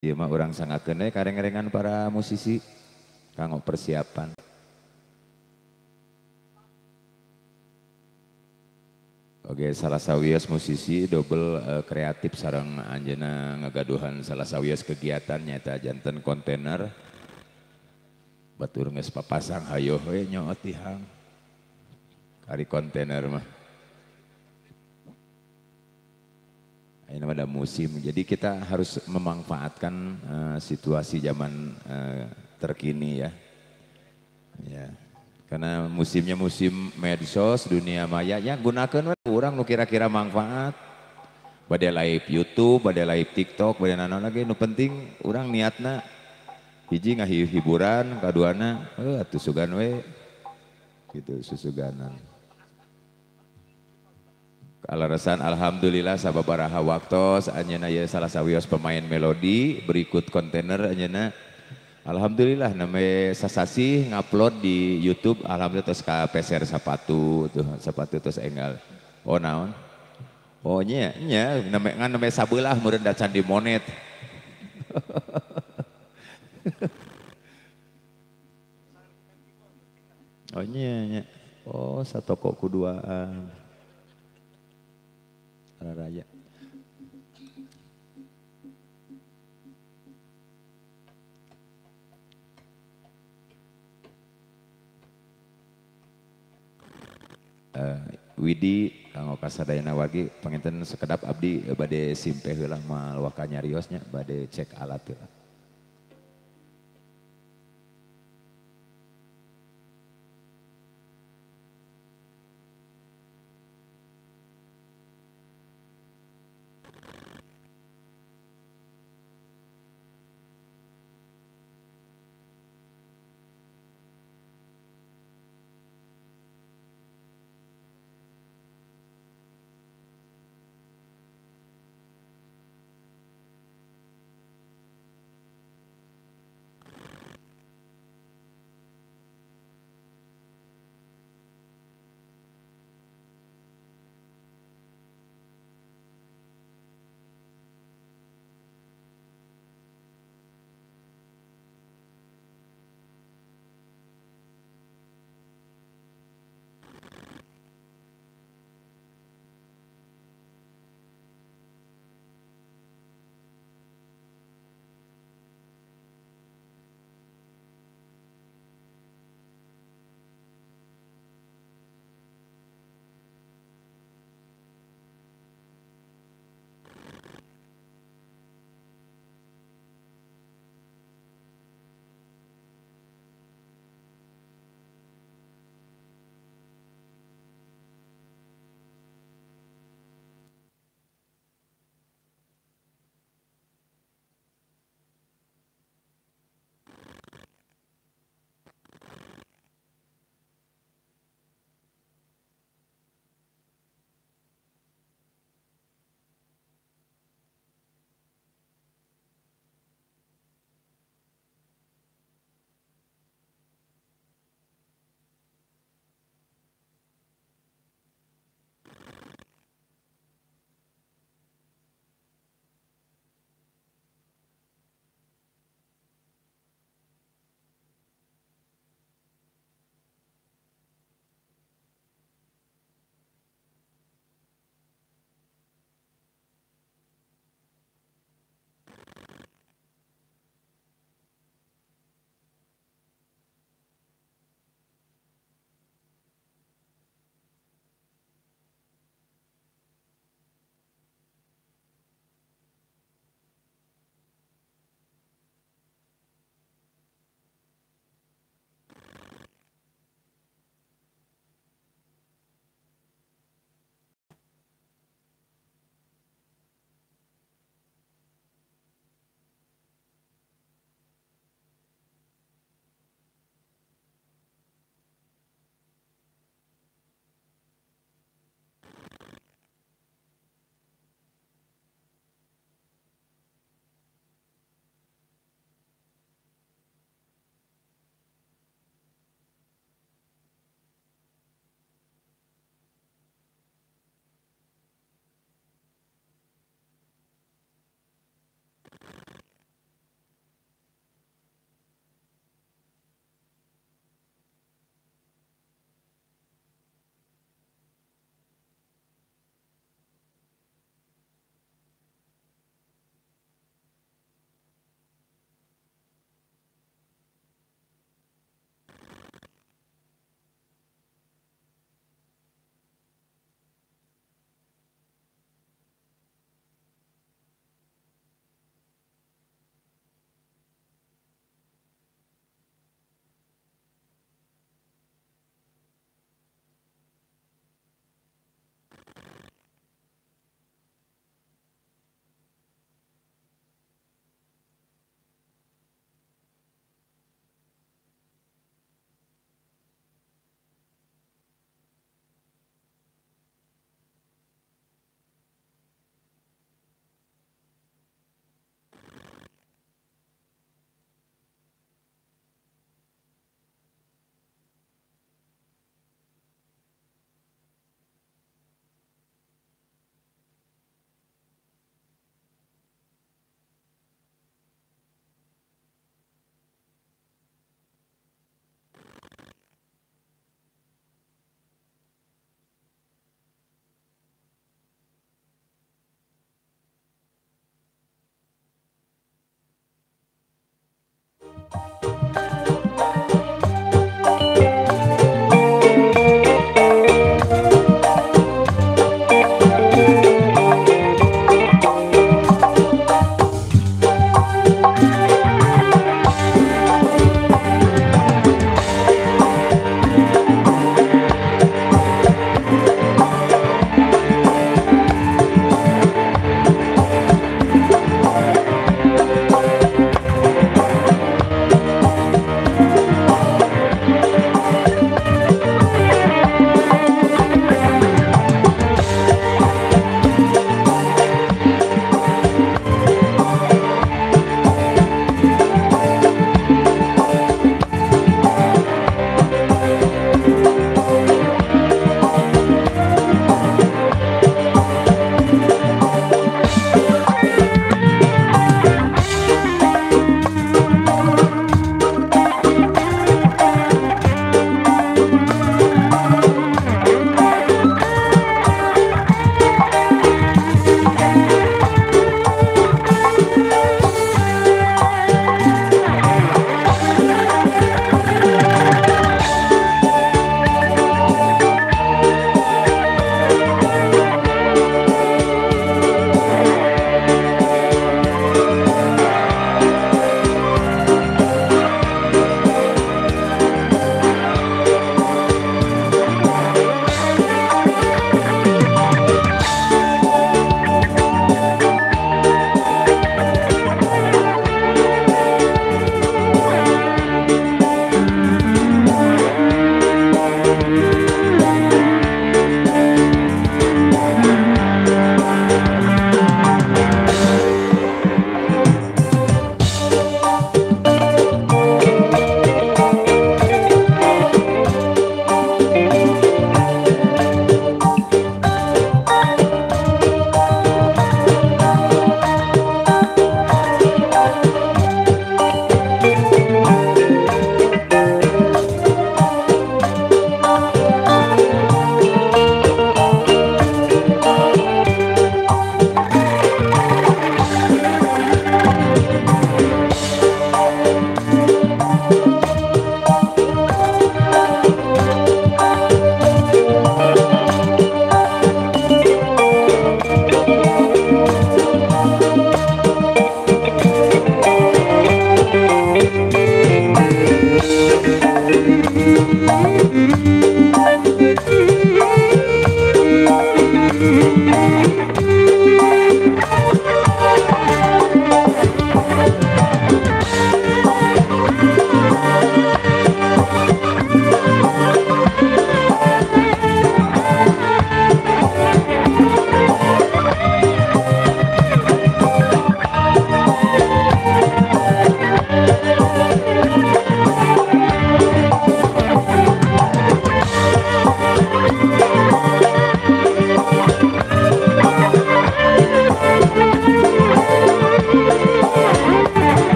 Ieu mah urang sangakeun we kareng-karengan para musisi kanggo persiapan. Oke, salah sawios musisi double kreatif sareng anjeunna ngagaduhan salah sawios kegiatan nyaeta janten kontainer. Batur geus papasang hayo we nyoot tihang. Kari kontainer mah. Ini ada musim, jadi kita harus memanfaatkan situasi zaman terkini ya. Ya. Karena musimnya musim medsos, dunia maya, ya gunakan we urang nu kira-kira manfaat. Bade live YouTube, bade live TikTok, bade nanaon lagi nu penting urang niatna hiji hiburan, kaduana atuh sugan we gitu susuganan. Kalarasan alhamdulillah sababaraha waktos anjeunna ye salah sawios pemain melodi berikut kontainer anjeunna. Alhamdulillah name sasasi ngupload di YouTube alhamdulillah terus ka peser sepatu tuh sepatu terus enggal. Oh naon? Oh nya nya name sabelah meureun da candi monet. Oh nya nya. Oh satoko kuduaan. Raya. Widi kanggo kasadayana wagi panginten sekedap abdi bade simpeh heula mal waka nyariosnya bade cek alat heula.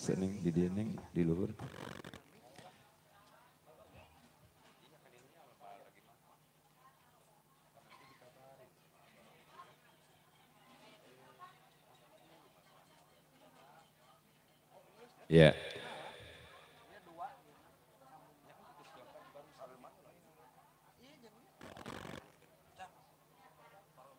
seneng di dia neng di luhur. Ya.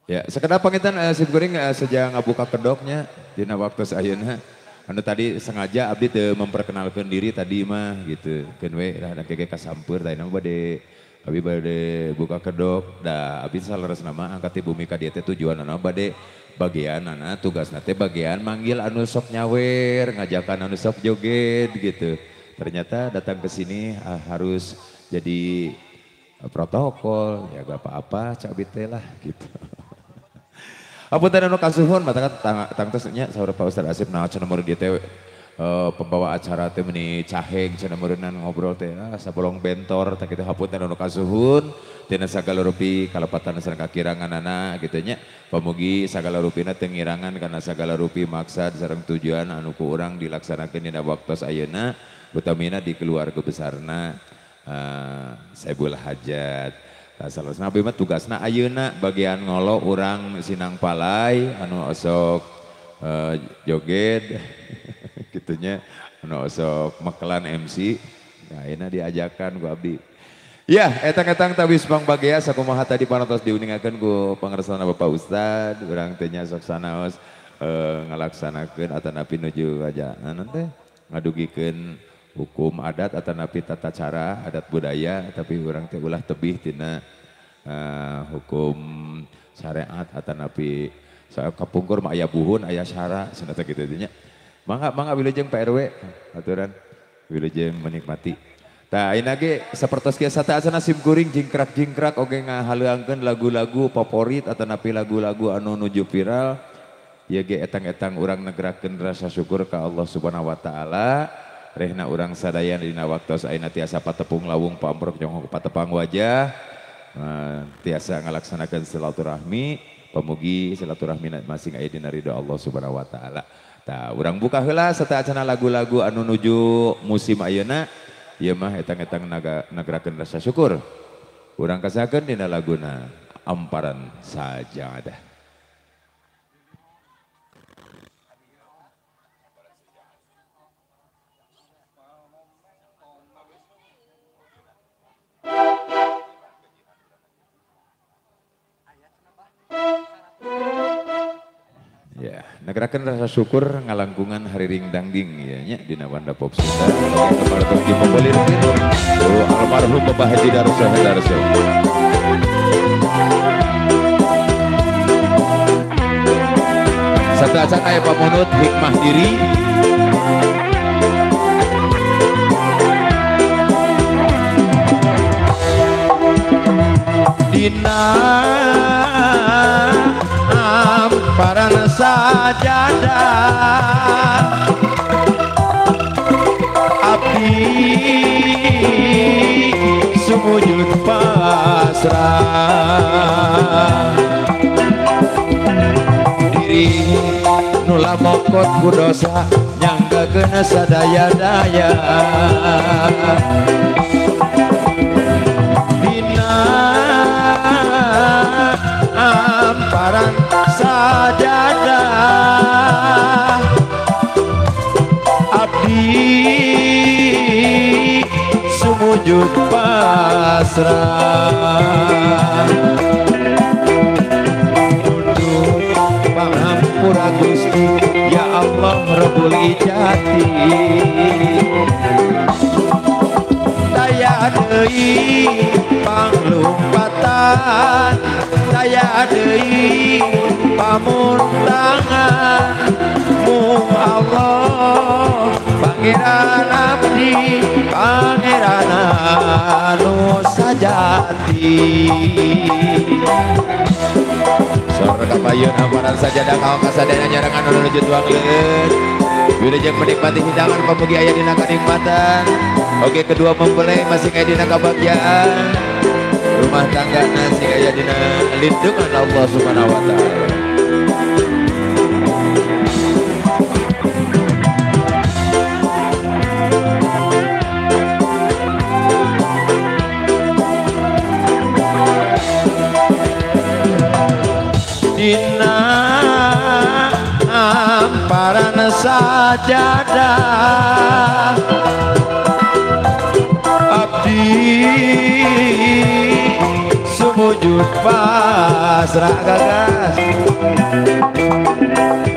Ya, sekedap pangitan Sip Kuring sejak ngabuka kedoknya dina waktu sayeuna. Anu tadi sengaja abdi teu memperkenalkan diri tadi mah gitu. Keun we da keke kasampeur tadi nama bade abi bade buka kedok da abi saleresna mah angkat ibu Mika dia teh tujuanna bade bagianna tugasna teh bagian manggil anu sok nyawer, ngajakan anu sok joget gitu. Ternyata datang ke sini harus jadi protokol, ya gak apa-apa cak abdi teh lah gitu. Apunten anu kasuhun mata tangtosnya saur Pak Ustaz Asip naon cenah meureun dieu teh pembawa acara teh meuni caheng cenah meureunan ngobrol teh sabolong bentor tah kitu hapunten anu kasuhun tina sagala rupi kalepatan sareng kakiranganana kitu nya pamugi sagala rupina teu ngirangan kana sagala rupi maksad sareng tujuan anu ku urang dilaksanakeun dina waktos ayeuna utamina di keluarga besarna Saibul Hajat. Salah nabi mah tugasna ayeuna bagian ngolo urang sinang palai anu osok joget gitunya anu osok mekelan MC nah ayeuna diajakan ku abdi. Ya, etang-etang tabis Bang Bagea sakumaha tadi parantos diuningakeun ku pangersana Bapak Ustad urang teh nya sok sanaos ngalaksanakeun atanapi nuju ajaan teh ngadugikeun hukum adat atanapi tata cara adat budaya tapi orang teh ulah tebih tina hukum syariat atanapi soal kapungkur mah aya buhun aya syara cenah teh kitu nya. Mangga wilujeng Pak RW aturan wilujeng menikmati. Tah ayeuna ge sapertos kieu sataasana Sim Kuring jingkrak-jingkrak oge ngahaleuangkeun lagu-lagu favorit atanapi lagu-lagu anu nuju viral. Ieu ge etang-etang urang negerakeun rasa syukur ka Allah Subhanahu wa taala. Rehna urang sadaya dina waktos ayeuna tiasa patepung lawung pamrok jongkok patepang wajah tiasa ngalaksanakeun silaturahmi pamugi silaturahmi masing aya dina ridho Allah Subhanahu wa taala. Tah urang buka heula sataacana lagu-lagu anu nuju musim ayeuna ieu mah etang-etang nagarakeun rasa syukur. Urang kasakeun dina laguna Amparan Sajadah. Ya, nagarakeun rasa syukur ngalangkungan hari ring dangding ya nya dina Wanda Pop Sunda. Kepada di pembolirkeun almarhum Bapak Haji Darso Darso. Satacan aya pamunut hikmah diri. Dina Amparan Sajadah abdi sumujud pasrah diri nula mokot ku dosa nyanggakeun sadaya-daya dina Amparan Sajadah abdi sumujud pasrah tunduk pangampura Gusti ya Allah Rabbul Ijati daya deui panglumpatan daya deui pamuntangan mung Allah pangeran abdi pangeran anu sajati sor kapayeun Amparan Sajadah kaon kasadayana nyarangan anu nuju tuang leut wilujeng menikmati hidangan pamugi aya dina kanikmatan oge kedua mempelai masing aya dina kabagyaan rumah tangga nasi aya dina lindungan Allah Subhanahu wa taala. sumujud pasrah gagas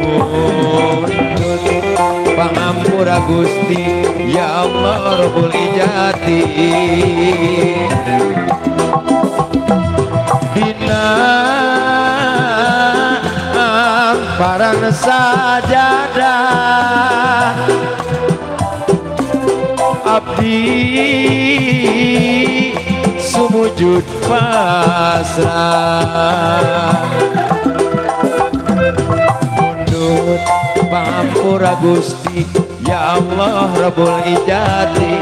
untuk pangampura Gusti ya Allah Rabbul Ijati dina amparan sajadah abdi sumujud pasrah mundut pangampura Gusti ya Allah Rabbul Ijati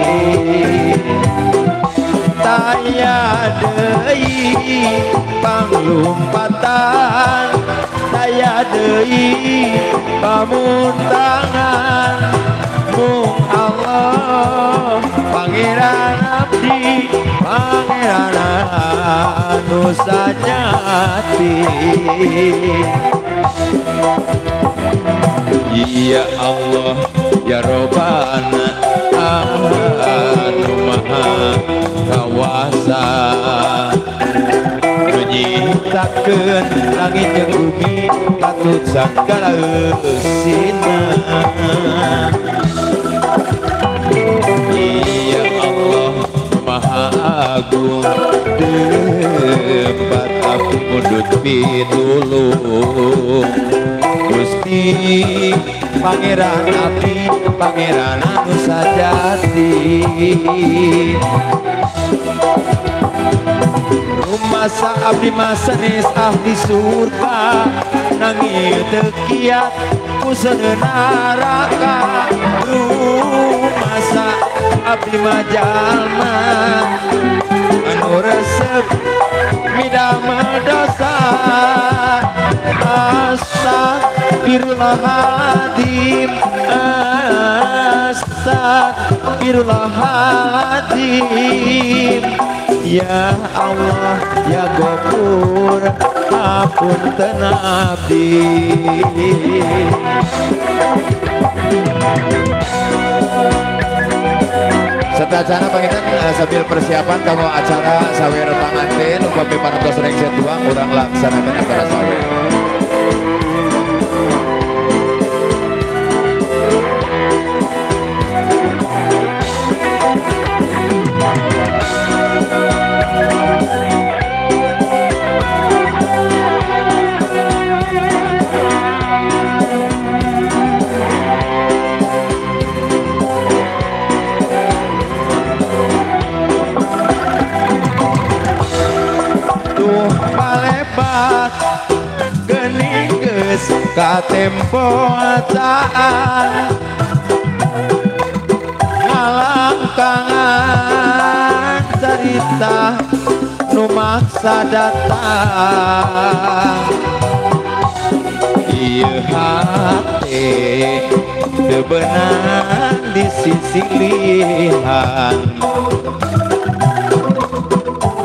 taya deui panglumpatan taya deui pamuntangan mung Allah pangeran abdi pangeran anu sajati ya Allah ya Robbana anu maha kawasa menyitakeun langit jeung bumi katut sagala eusina ya Allah maha agung debat abdi mundut pitulung Gusti pangeran abdi pangeran anu sajati masa abdi masa nis ahli surga nangis tekiat kusen neraka masa abdi majalma anu resep midamel dosa astagfirullahaladzim astagfirullahaladzim ya Allah ya Ghafur apunten abdi Satacana pangitan sambil persiapan kamu acara sawer panganten upami parantos rengset tuang urang laksanakan acara sawer ka tempo acaan ngalangkangan cerita nu maksa datang ieu hate teu beunang di sisi lihan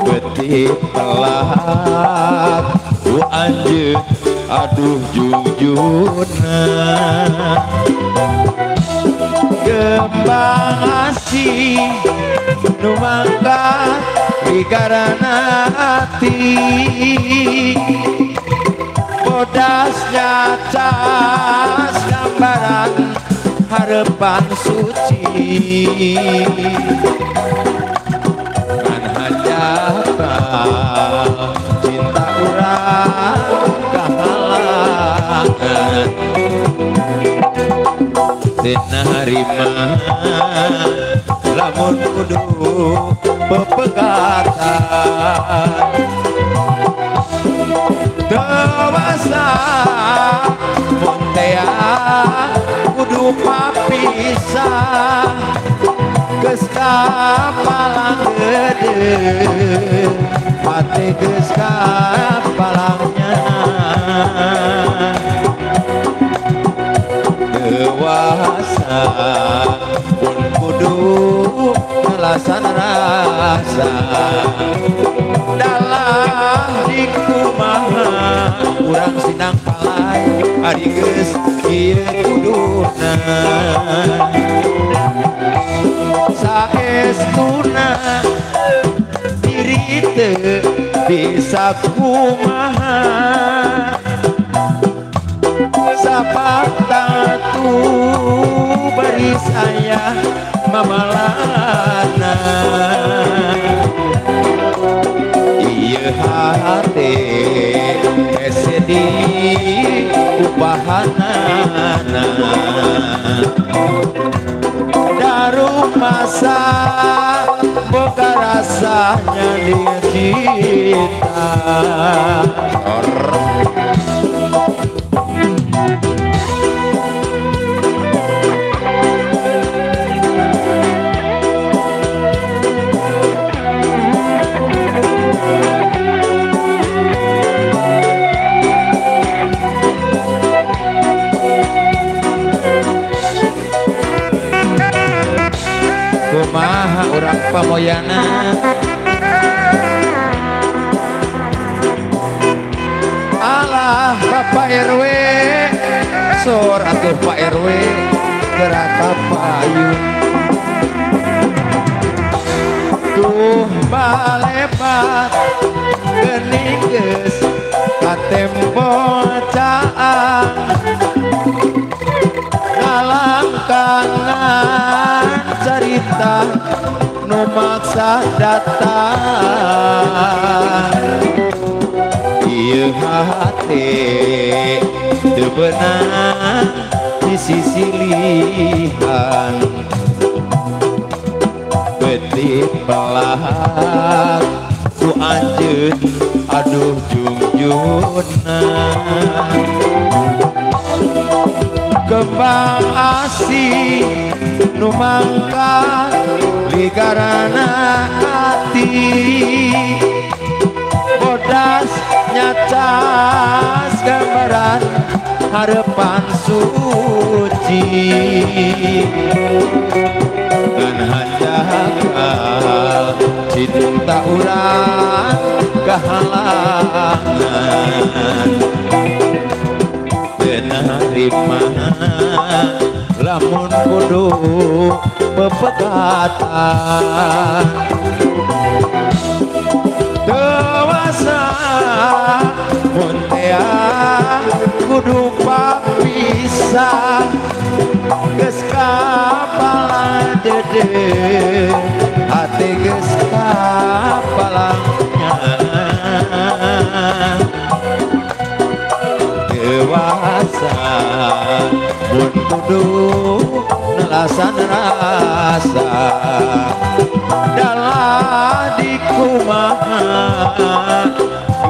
beutik telat ku anjeun aduh jujurna kembang asih nu mangkat di karana hati bodasnya cas gambaran harapan suci kan hajatan cinta urang Dina harima lamun kudu pepegatan dewasa montea kudu papisah geus kapalang gede hati geus kapalangnya dewasa pun kudu ngelasan rasa dalam dikumaha urang sinang palai ari geus ieu kuduna saestuna diri teu bisa kumaha sapakta tu bari saya mamalana ieu hate esedi upahanana daru masa boga rasanya dia cinta kumaha urang pamoyana alah Bapak RW sor atuh Pak RW geraka payung tuh balebat geuning geus katempo caang ngalangkangan cerita nu maksa datang ieu hate teu beunang disisilihan beutik pelat ku anjeun aduh jungjuna kembang asih nu mangkat ligarana hati bodas nyacas gambaran harapan suci ngan handakal cinta urang kahalangan penerima lamun kudu pepegatan dewasa muntea kudu papisah geus kapala dede hati geus kapalangnya dewasa mun kudu nelasan rasa dalah dikumaha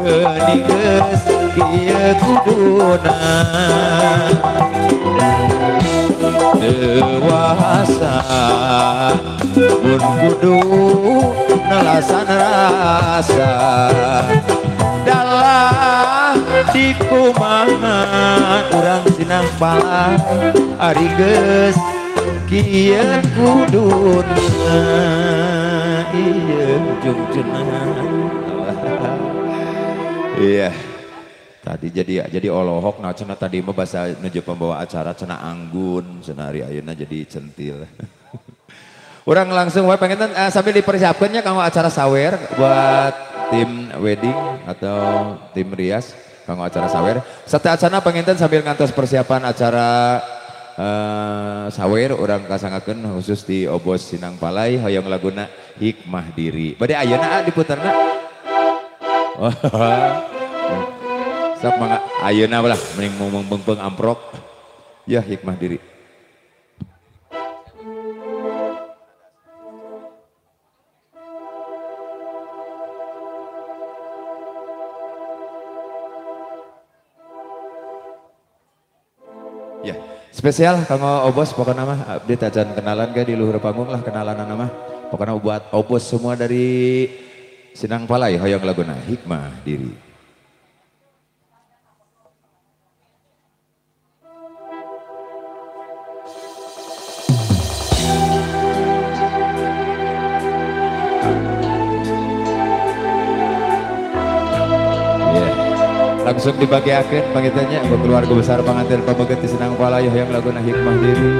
geuning geus kieu kuduna dewasa mun kudu nelasan rasa dalah dikumaha urang sinang pala ari geus kieu kuduna ieu jungjuna iya tadi jadi olohok nah cenah tadi mah bahasa nuju pembawa acara cenah anggun cenah ari ayeuna jadi centil urang langsung we pengen sambil dipersiapkannya kanggo acara sawer buat tim wedding atau tim rias kanggo acara sawer sateacana penginten sambil ngantos persiapan acara sawer urang kasangakeun khusus di Obos Sinang Palai hoyong laguna Hikmah Diri bade ayeuna diputerna sok mangga ayeuna lah mending mung amprok ya Hikmah Diri ya spesial kanggo Obos pokoknya mah abdi tajan kenalan ke di luhur panggung lah kenalan nama pokoknya buat Obos semua dari Sinang Palai hoyong laguna Hikmah Diri. Langsung dibagiakeun pangitanya buat keluarga besar pangantin pabeget di Sinang Palai hoyong laguna Hikmah Diri.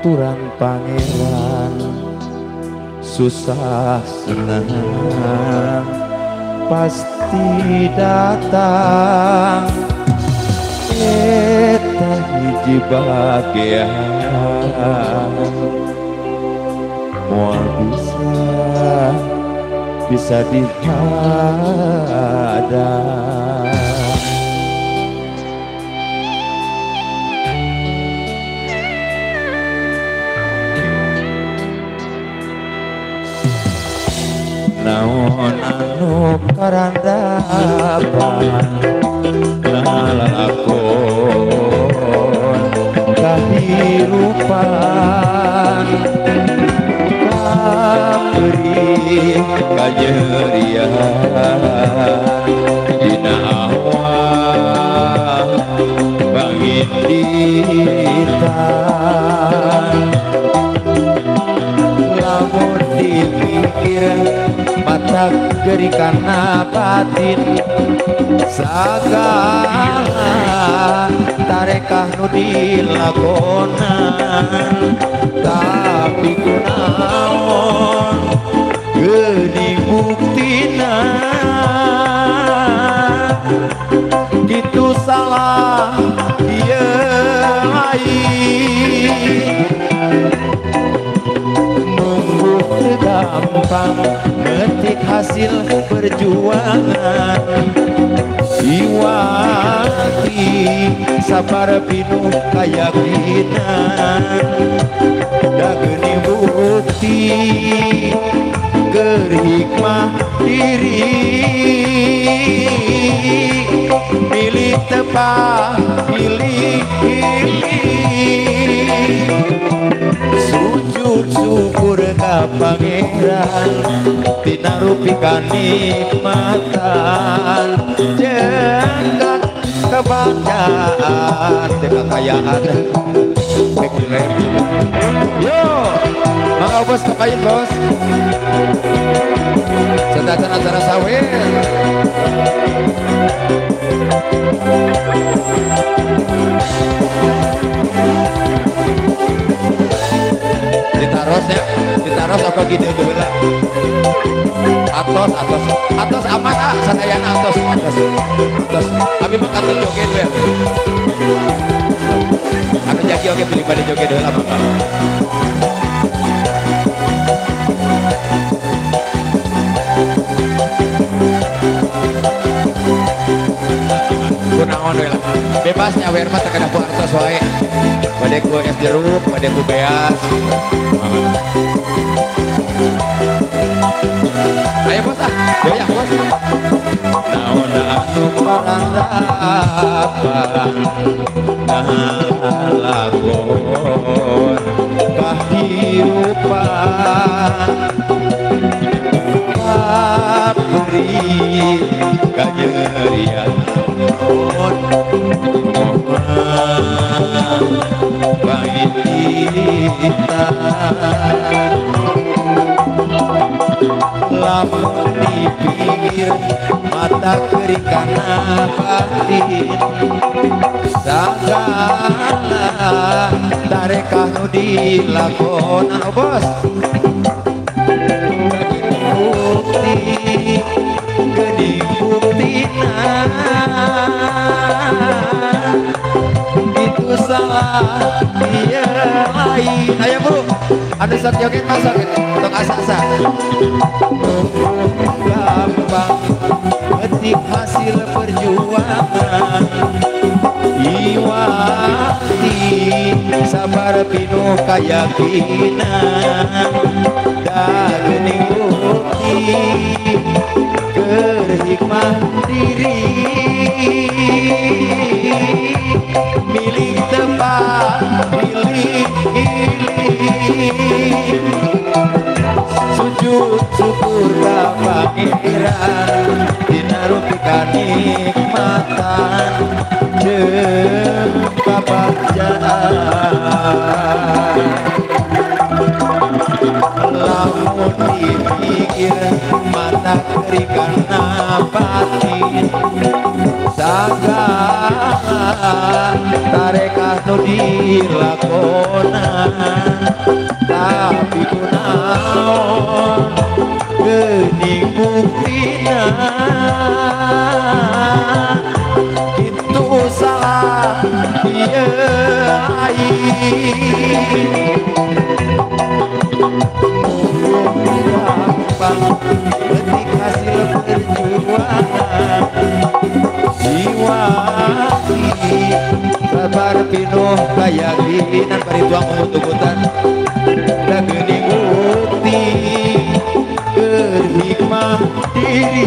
baturan pangeran susah senang pasti datang eta hiji bahagia moal bisa dihadang. Naon anu karandapan lalakon kahirupan kaberi kajerian dina awal banginditan lamun dipikir mata gerikana batin sagala tarekah nu dilakonan tapi kunaon geuning buktina kitu salah ieu lain gampang metik hasil perjuangan iwati sabar pinuh kayakinan da geuning bukti keur hikmah diri milih tepat pilih sujud syukur ka pangeran tina rupi kanikmatan jeung kebahagiaan teh kekayaan yo mangga bos kapain bos sedatan acara sawir ditaros ya, ditaros apa gitu dulu atos aman ah sadayana atos kami mah kata joget we aku jadi oke pilih pada joget dulu apa kunaon we lah bebas nyawer mah teu kana ku artos wae pada ku es jeruk pada ku beas ayo bos ah goyang bos naon anu parandapan ngalakon kahirupan kaberi kajerian bangit kita lamun dipikir mata kerikana batin sagala tarekah nu dilakonan bos bukti geuning buktina itu salah dia lain ayo bu ada sok joget masuk untuk asa-asa gampang ketik hasil perjuangan iwati sabar pinuh kayakinan da geuning bukti keur hikmah diri milih tepat pilih sujud syukur ka pangeran dina rupi kanikmatan jeung kabagjaan lamun dipikir mata kerikana batin sagala tarekah nu dilakonan gampang ketik hasil perjuangan jiwa sabar pinuh keyakinan perituang mengutuk-utan dan geuning bukti berhikmah diri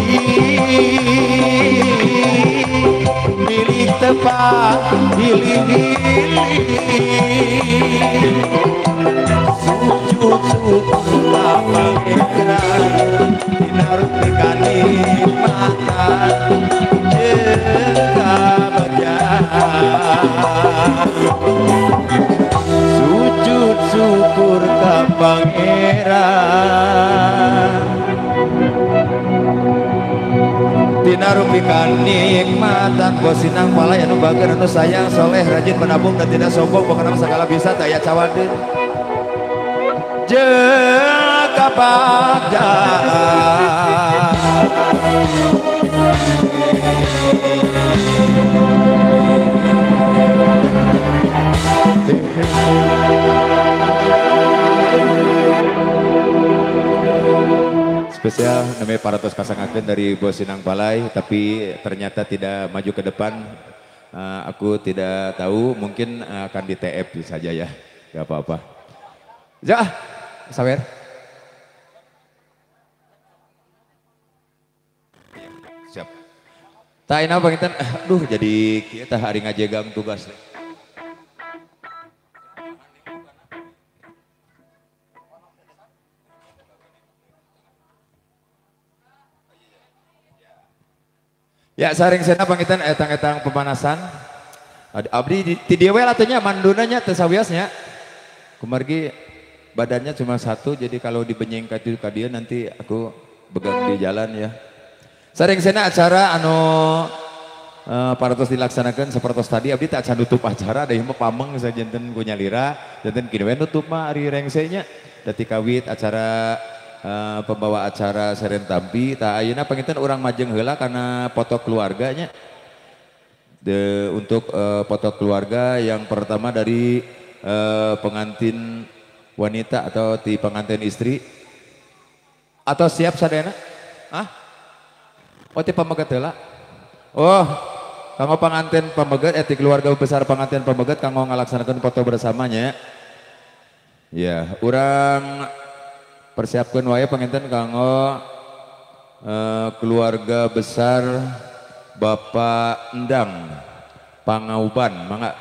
milik tepat pilih-pilih sujud syukur pangeran dinaruh kenikmatan jengka berjalan sujud syukur ka pangeran dinarupikan nikmatan bosinang palai anu bager anu sayang soleh rajin menabung dan tidak sombong pokoknya segala bisa daya cawadin jaga pada spesial namanya Paratos Kasangakeun dari Bosinang Palai, tapi ternyata tidak maju ke depan. Aku tidak tahu, mungkin akan di TF saja ya, gak apa-apa. Ja, sawer. Siap. Tak ina pangitan, aduh jadi kita hari ngajegang tugas. Ya saring sena pangitan etang-etang pemanasan. Abdi ti dieu we atunya mandunanya teu sawiasnya. Kumargi badannya cuma satu jadi kalau dibenyeng ka dieu nanti aku begang di jalan ya. Saring sena acara anu paratos dilaksanakan seperti tadi abdi tak can nutup acara da ieu mah pameng sajanten ku nyalira, janten kieu we nutup mah ari rengsenya. Dati kawit acara pembawa acara Seren Tampi tak ayeuna pangitan orang majeng heula karena foto keluarganya untuk foto keluarga yang pertama dari pengantin wanita atau di pengantin istri atau siap sadayana oh ti pameget heula oh kanggo pengantin pameget di keluarga besar pengantin pameget kanggo ngalaksanakeun foto bersamanya ya urang persiapkan wae penginten kanggo keluarga besar Bapak Endang Pangauban mangga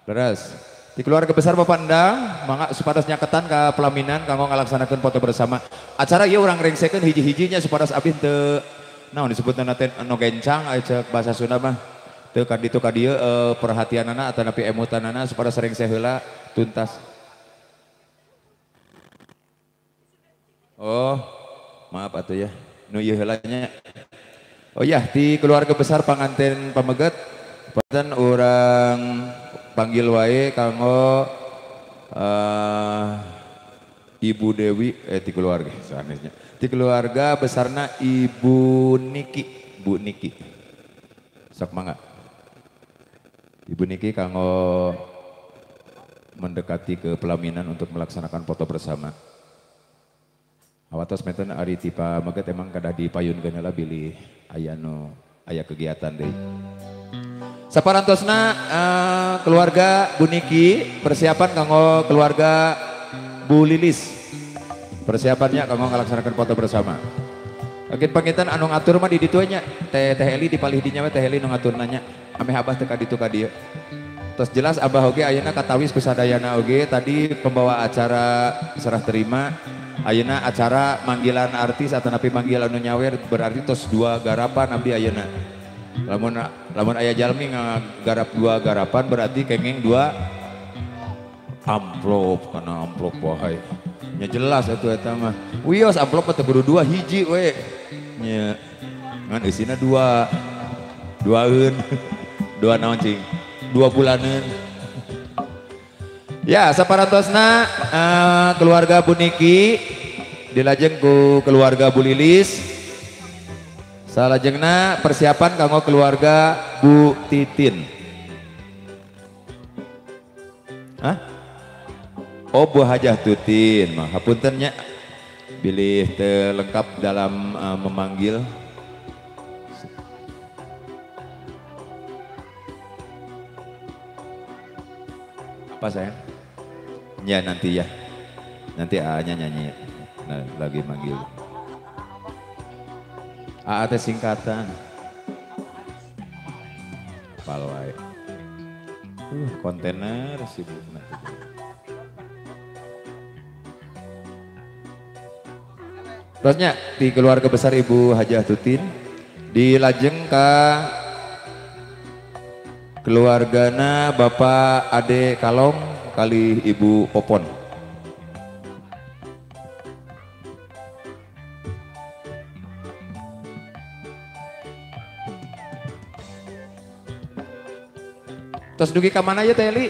leres di keluarga besar Bapak Endang mangga supados nyaketan ka pelaminan kanggo ngalaksanakeun foto bersama acara ieu urang rengsekeun hiji-hijinya supados abdi teu naon disebutna teh anu gencang cek bahasa Sunda mah teu ka ditu ka dieu perhatianana atawa napi emutanana supados rengse heula tuntas. Oh, maaf atuh ya. Nu ieu heulanya. Oh ya, di keluarga besar pengantin pameget, panten urang panggil wae kanggo Ibu Dewi di keluarga sanesnya. Di keluarga besarna Ibu Niki, Bu Niki. Sok mangga. Ibu Niki kanggo mendekati ke pelaminan untuk melaksanakan foto bersama. Awatos meten ari tipa maget emang kada dipayunkeun heula bilih aya nu aya kegiatan deui. Saparantosna keluarga Bu Niki persiapan kanggo keluarga Bu Lilis. Persiapannya kanggo ngalaksanakeun foto bersama. Agen pangitan anu ngatur mah di ditu nya Teh Eli dipalih dinya we Teh Eli nu ngaturna ameh abah teu ka ditu ka dieu. Terus jelas abah oge ayeuna katawis kusadayana oge tadi pembawa acara serah terima. Ayeuna acara manggilan artis atau napi manggil anu nyawer berarti tos 2 garapan abdi ayeuna. Lamun aya jalmi ngagarap 2 garapan berarti kengeng 2 amplop kana amplop wae. Nya jelas atuh eta mah. Wios amplop teh kudu 2 hiji we. Nya ngan isina 2 eun. 2 naon cing? 2 bulaneun. Ya, saparantosna keluarga Bu Niki dilajeng ku keluarga Bu Lilis. Salajengna persiapan kanggo keluarga Bu Titin. Hah? Oh Bu Hajah Tutin mah hapuntennya pilih lengkap dalam memanggil. Apa sayang? Ya nanti ya. Nanti A-nya nyanyi. Nah, lagi manggil. A teh singkatan. Palwai. Kontainer sibuk nanti. Terusnya di keluarga besar Ibu Hajah Tutin dilajeng ke keluargana Bapak Ade Kalong kali Ibu Popon. Terus dugi ke mana ya Teli?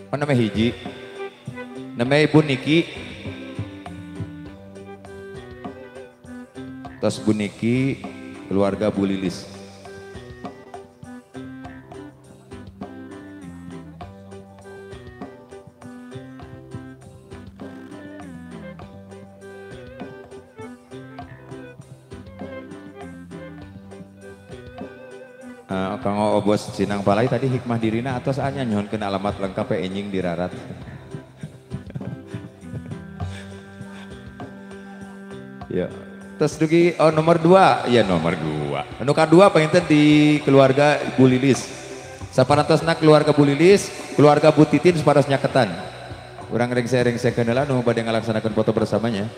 Oh namanya hiji. Namanya Ibu Niki. Terus Bu Niki, keluarga Bu Lilis. Kang Obos Sinang Palai tadi hikmah dirina atau saatnya nyohon kena alamat lengkap enjing dirarat. Ya. Terus dugi nomor 2, ya nomor 2. Anu kadua penginten di keluarga Bu Lilis. Saparantosna keluarga Bu Lilis, keluarga Bu Titin separos nyaketan. Urang rengse kenela nu bade ngalaksanakeun foto bersamanya.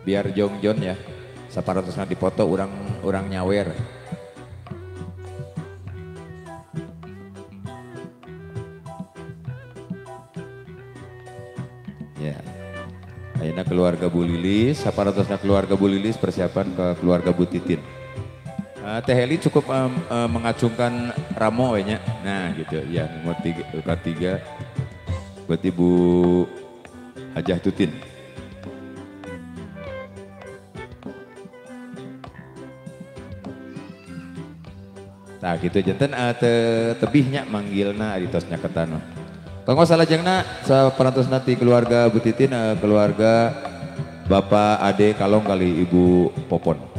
Biar jongjon ya. Saparantosna dipoto urang nyawer. Ya. Ayeuna keluarga Bu Lilis, saparatosna keluarga Bu Lilis persiapan ke keluarga Bu Titin. Teh Heli cukup mengacungkan ramo nya. Nah gitu ya nomor 3 buat Ibu Hajah Tutin. Nah gitu janten tebihnya manggilna aditos nyaketan. Kanggo salajengna saperantosna ti keluarga Bu Titin keluarga Bapak Ade Kalong kali Ibu Popon.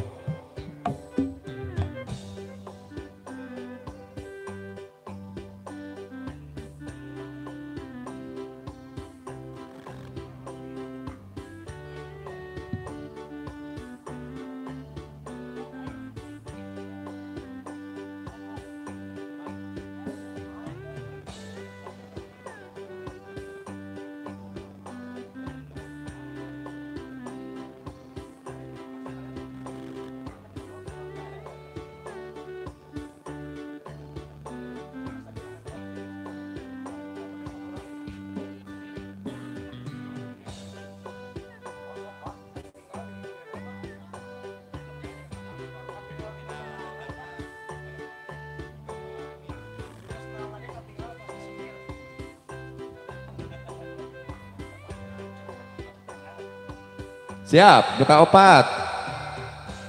Siap, duka opat.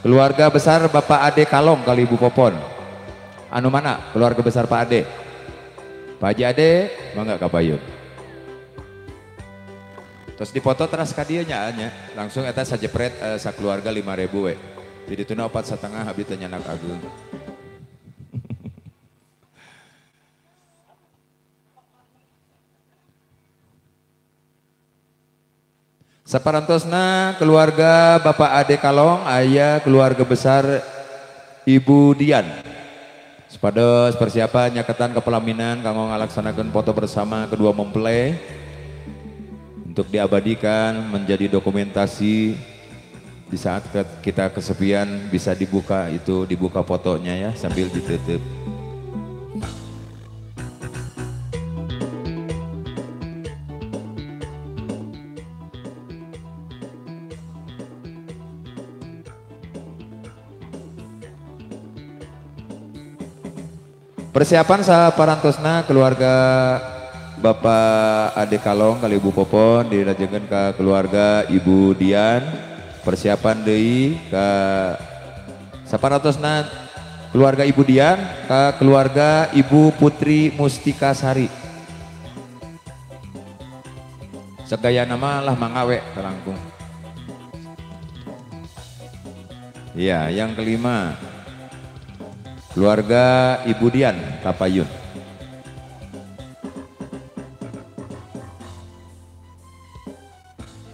Keluarga besar Bapak Ade Kalong kali Ibu Popon. Anu mana? Keluarga besar Pak Ade. Pak Haji Ade, mangga kabayun. Terus dipoto teras ka dieu nya, langsung eta sajepret sakeluarga 5.000 we. Jadi tuna 4,5 habis teu nyanak agung. Saparantosna keluarga Bapak Ade Kalong, aya keluarga besar Ibu Dian. Sepados persiapan nyaketan kepelaminan kanggo ngalaksanakeun foto bersama kedua mempelai untuk diabadikan menjadi dokumentasi di saat kita kesepian bisa dibuka fotonya ya sambil ditutup. Persiapan saparantosna keluarga Bapak Ade Kalong kali Ibu Popon dilajengan ke keluarga Ibu Dian. Persiapan deui ke saparatosna keluarga Ibu Dian ke keluarga Ibu Putri Mustika Sari. Segaya nama lah mangawe terangkung. Ya, yang kelima keluarga Ibu Dian Tapayun.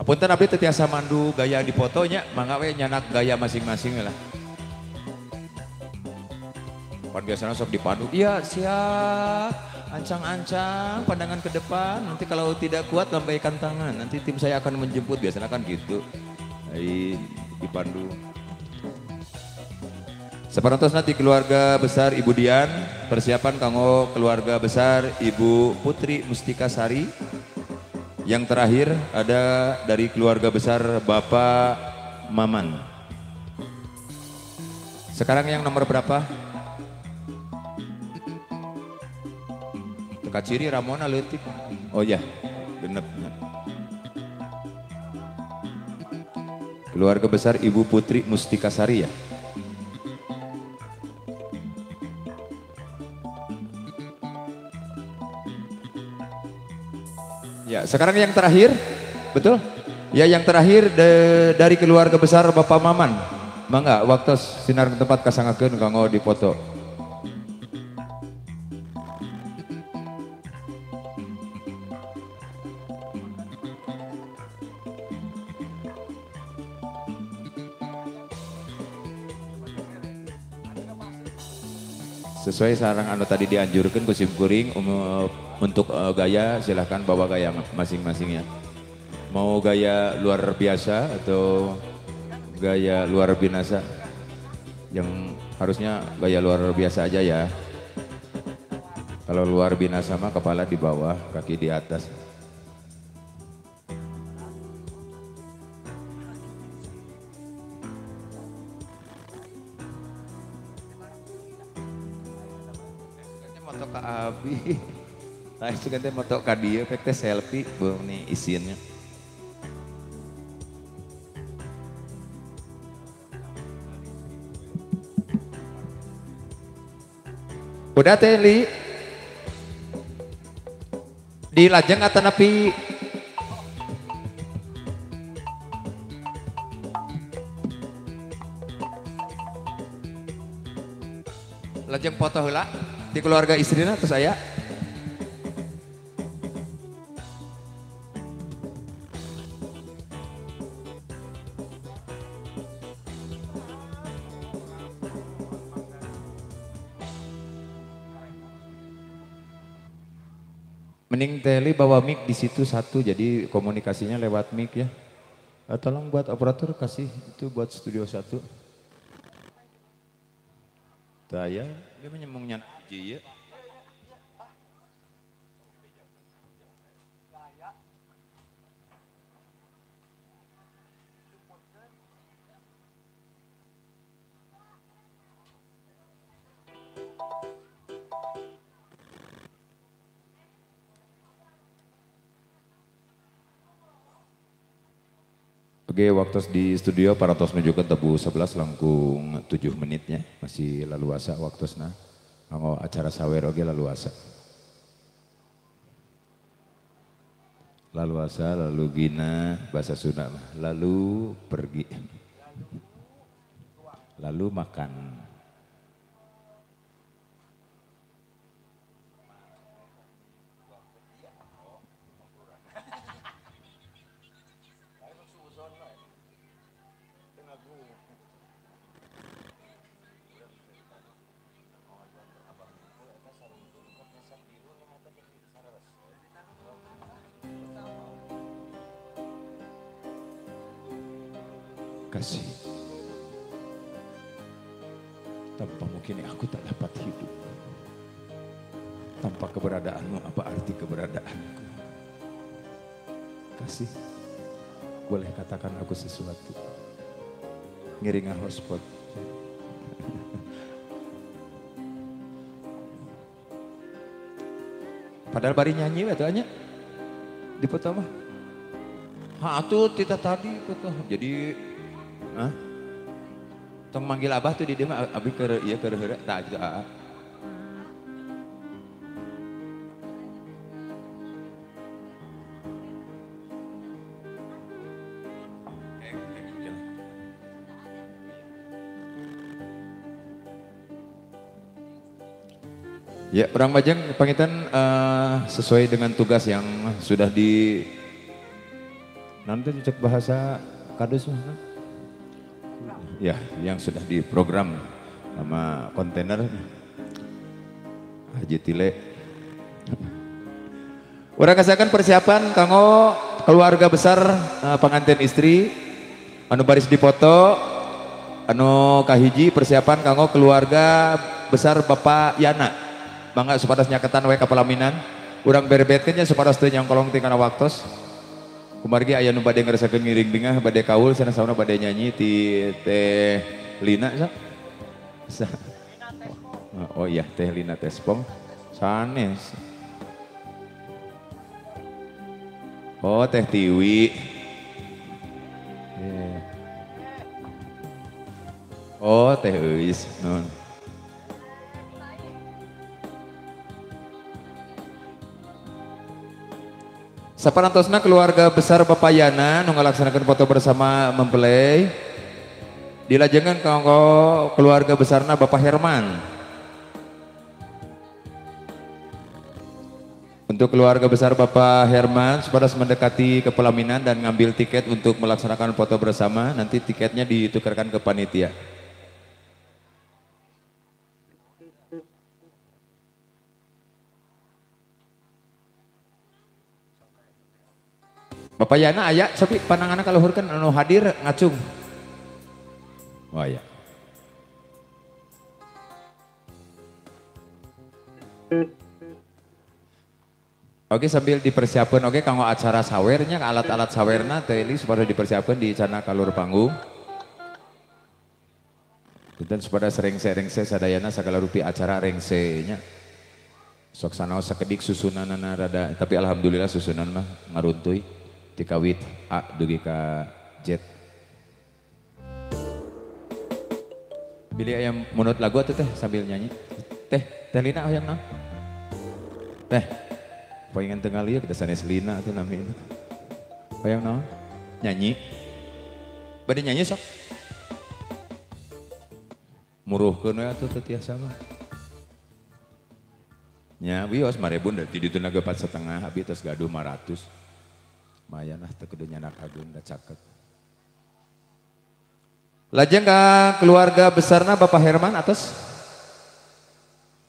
Apunten abdi teu tiasa mandu gaya di fotonya, mangga we nyanak gaya masing-masing lah. Pan biasanya sok dipandu, iya siap, ancang-ancang, pandangan ke depan, nanti kalau tidak kuat lambaikan tangan, nanti tim saya akan menjemput, biasanya kan gitu. Dipandu. Separantos nanti keluarga besar Ibu Dian, persiapan kanggo keluarga besar Ibu Putri Mustika Sari. Yang terakhir ada dari keluarga besar Bapak Maman. Sekarang yang nomor berapa? Teka ciri Ramona leutik. Oh ya, genep. Keluarga besar Ibu Putri Mustika Sari ya. Ya, sekarang yang terakhir, betul? Ya, yang terakhir dari keluarga besar Bapak Maman. Mangga, waktu sinar tempat kasangakeun kanggo dipoto. Sesuai sarang anu tadi dianjurkan kusim kuring untuk gaya silahkan bawa gaya masing-masingnya. Mau gaya luar biasa atau gaya luar binasa? Yang harusnya gaya luar biasa aja ya. Kalau luar binasa mah kepala di bawah, kaki di atas. Moto ke Abi, nah itu kan moto ke dia, pek selfie, belum nih isinya. Udah Teli, di lajeng atau napi lajeng foto heula di keluarga istrina atau saya? Mending Teli bawa mic di situ satu, jadi komunikasinya lewat mic ya. Tolong buat operator kasih itu buat studio satu. Saya dia menyemungnya ya. Oke, waktu di studio para tos menunjukkan tebu 11 langkung 7 menitnya. Masih lalu asa waktosna. Kanggo acara sawer oge lalu asa. Lalu asa, lalu gina, bahasa Sunda lalu pergi. Lalu makan. Kasih. Tanpamu kini aku tak dapat hidup. Tanpa keberadaanmu apa arti keberadaanku? Kasih, boleh katakan aku sesuatu. Ngiringa hotspot. Padahal bari nyanyi itu hanya di foto mah. Atuh kita tadi foto. Jadi tong manggil abah tuh di dia mah abi ke ieu ke heureuh tah gitu aa. Ya, orang Bajang pangitan sesuai dengan tugas yang sudah di nanti cek bahasa kadus mah. Ya, yang sudah diprogram sama kontainer Haji Tile. Urang kasakan persiapan kanggo keluarga besar pengantin istri anu baris dipoto anu kahiji persiapan kanggo keluarga besar Bapak Yana. Mangga supados nyaketan wae ka pelaminan. Urang berebetkeun nya supados teu nyongkolong ti kana waktos. Kumargi aya nu bade ngarasakeun ngiring dengah bade kaul sana-sana bade nyanyi ti Teh Lina sa. Oh iya Teh Lina Tespom. Sanes. Oh Teh Tiwi. Yeah. Oh Teh Eis. Non. Saparantosna keluarga besar Bapak Yana nu ngalaksanakeun foto bersama mempelai. Dilajengan kanggo keluarga besarna Bapak Herman. Untuk keluarga besar Bapak Herman supados mendekati ke pelaminan dan ngambil tiket untuk melaksanakan foto bersama. Nanti tiketnya ditukarkan ke panitia. Bapak Yana aya tapi pandanganna kaluhurkeun anu hadir ngacung. Oh iya. Oke sambil dipersiapkan oke kanggo acara sawernya alat-alat sawerna teh supaya dipersiapkan di sana kalur panggung. Dan supaya serengse sadayana sagala rupi acara rengse nya. Sok sanaos sakedik susunanana rada tapi alhamdulillah susunan mah ngaruntuy. Tikawit A dugi ka Z. Pilih ayam menurut lagu atau teh sambil nyanyi. Teh Lina ayam naon? Teh. Poingan tengah lieu kita sanes Lina atuh namina. Ayam naon? Nyanyi. Bade nyanyi sok. Muruhkeun we atuh teu tiasa mah. Nya wios marebun dari di tenaga 4,5 abi tos gaduh 500. Mayan lah teu nyanak agung da caket. Lajeng ka keluarga besarna Bapak Herman atas.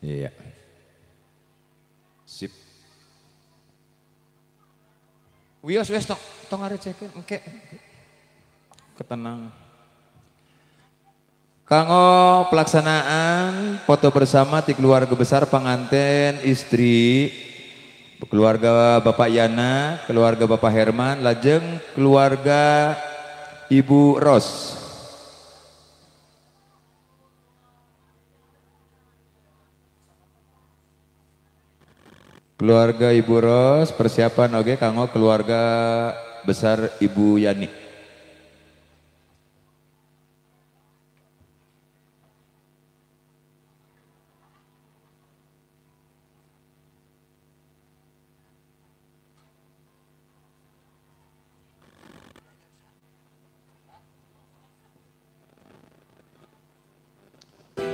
Iya. Sip. Wios tong arecekeun engke. Ketenang. Kanggo pelaksanaan foto bersama di keluarga besar pengantin istri keluarga Bapak Yana, keluarga Bapak Herman, lajeng keluarga Ibu Ros. Keluarga Ibu Ros, persiapan oke kanggo keluarga besar Ibu Yani.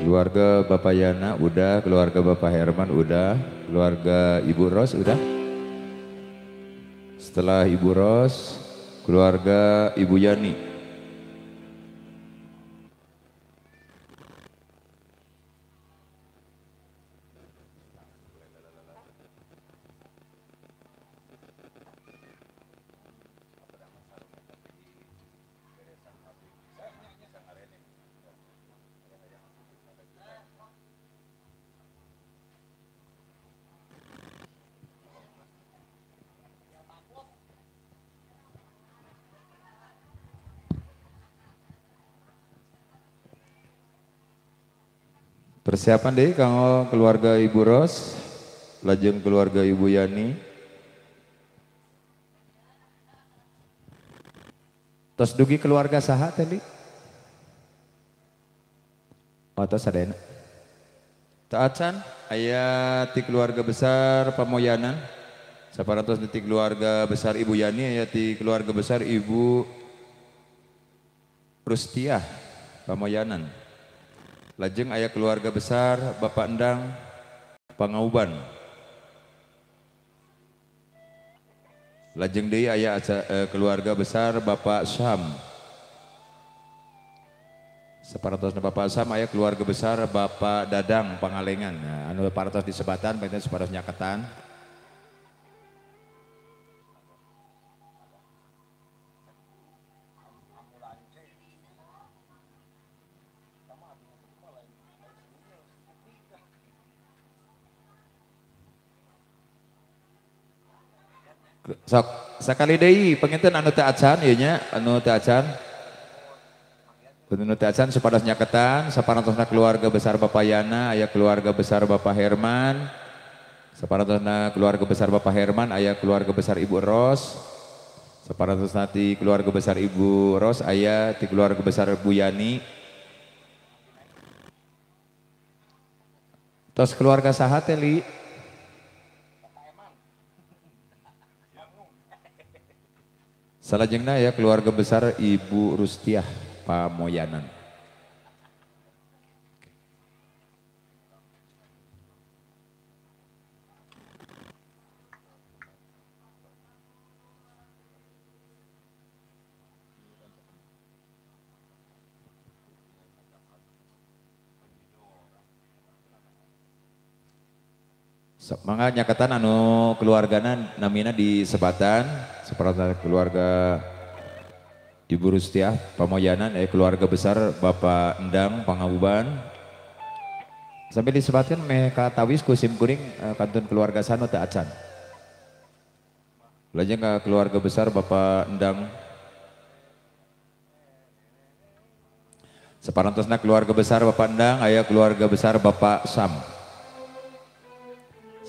Keluarga Bapak Yana udah, keluarga Bapak Herman udah, keluarga Ibu Ros udah. Setelah Ibu Ros, keluarga Ibu Yani. Persiapan deh kanggo keluarga Ibu Ros, lajeng keluarga Ibu Yani. Tos dugi keluarga saha tadi? Oh, tos sadayana. Taacan aya ti keluarga besar Pamoyanan. Saparantos ti keluarga besar Ibu Yani aya ti keluarga besar Ibu Rustiah Pamoyanan. Lajeng aya keluarga besar Bapak Endang Pangauban. Lajeng deui aya keluarga besar Bapak Syam. Saparantos Bapak Syam aya keluarga besar Bapak Dadang Pangalengan. Nah, anu parantos disebatan penten saparantos nyaketan. Sok sakali deui panginten anu teu acan ieu nya anu teu acan. Anu teu acan supados nyaketan saparantosna keluarga besar Bapak Yana aya keluarga besar Bapak Herman. Saparantosna keluarga besar Bapak Herman aya keluarga besar Ibu Ros. Saparantosna ti keluarga besar Ibu Ros aya ti keluarga besar Bu Yani. Tos keluarga saha teh Li? Salajengna ya keluarga besar Ibu Rustiah Pamoyanan. Mangga nyaketan anu keluargana namina di Sebatan, seperti keluarga Ibu Rustiah Pamoyanan, keluarga besar Bapak Endang Pangauban. Sampai disebatkan mereka tawis kusim kuring kantun keluarga sano teu acan. Lajeng ke keluarga besar Bapak Endang. Separantosna keluarga besar Bapak Endang aya keluarga besar Bapak Sam.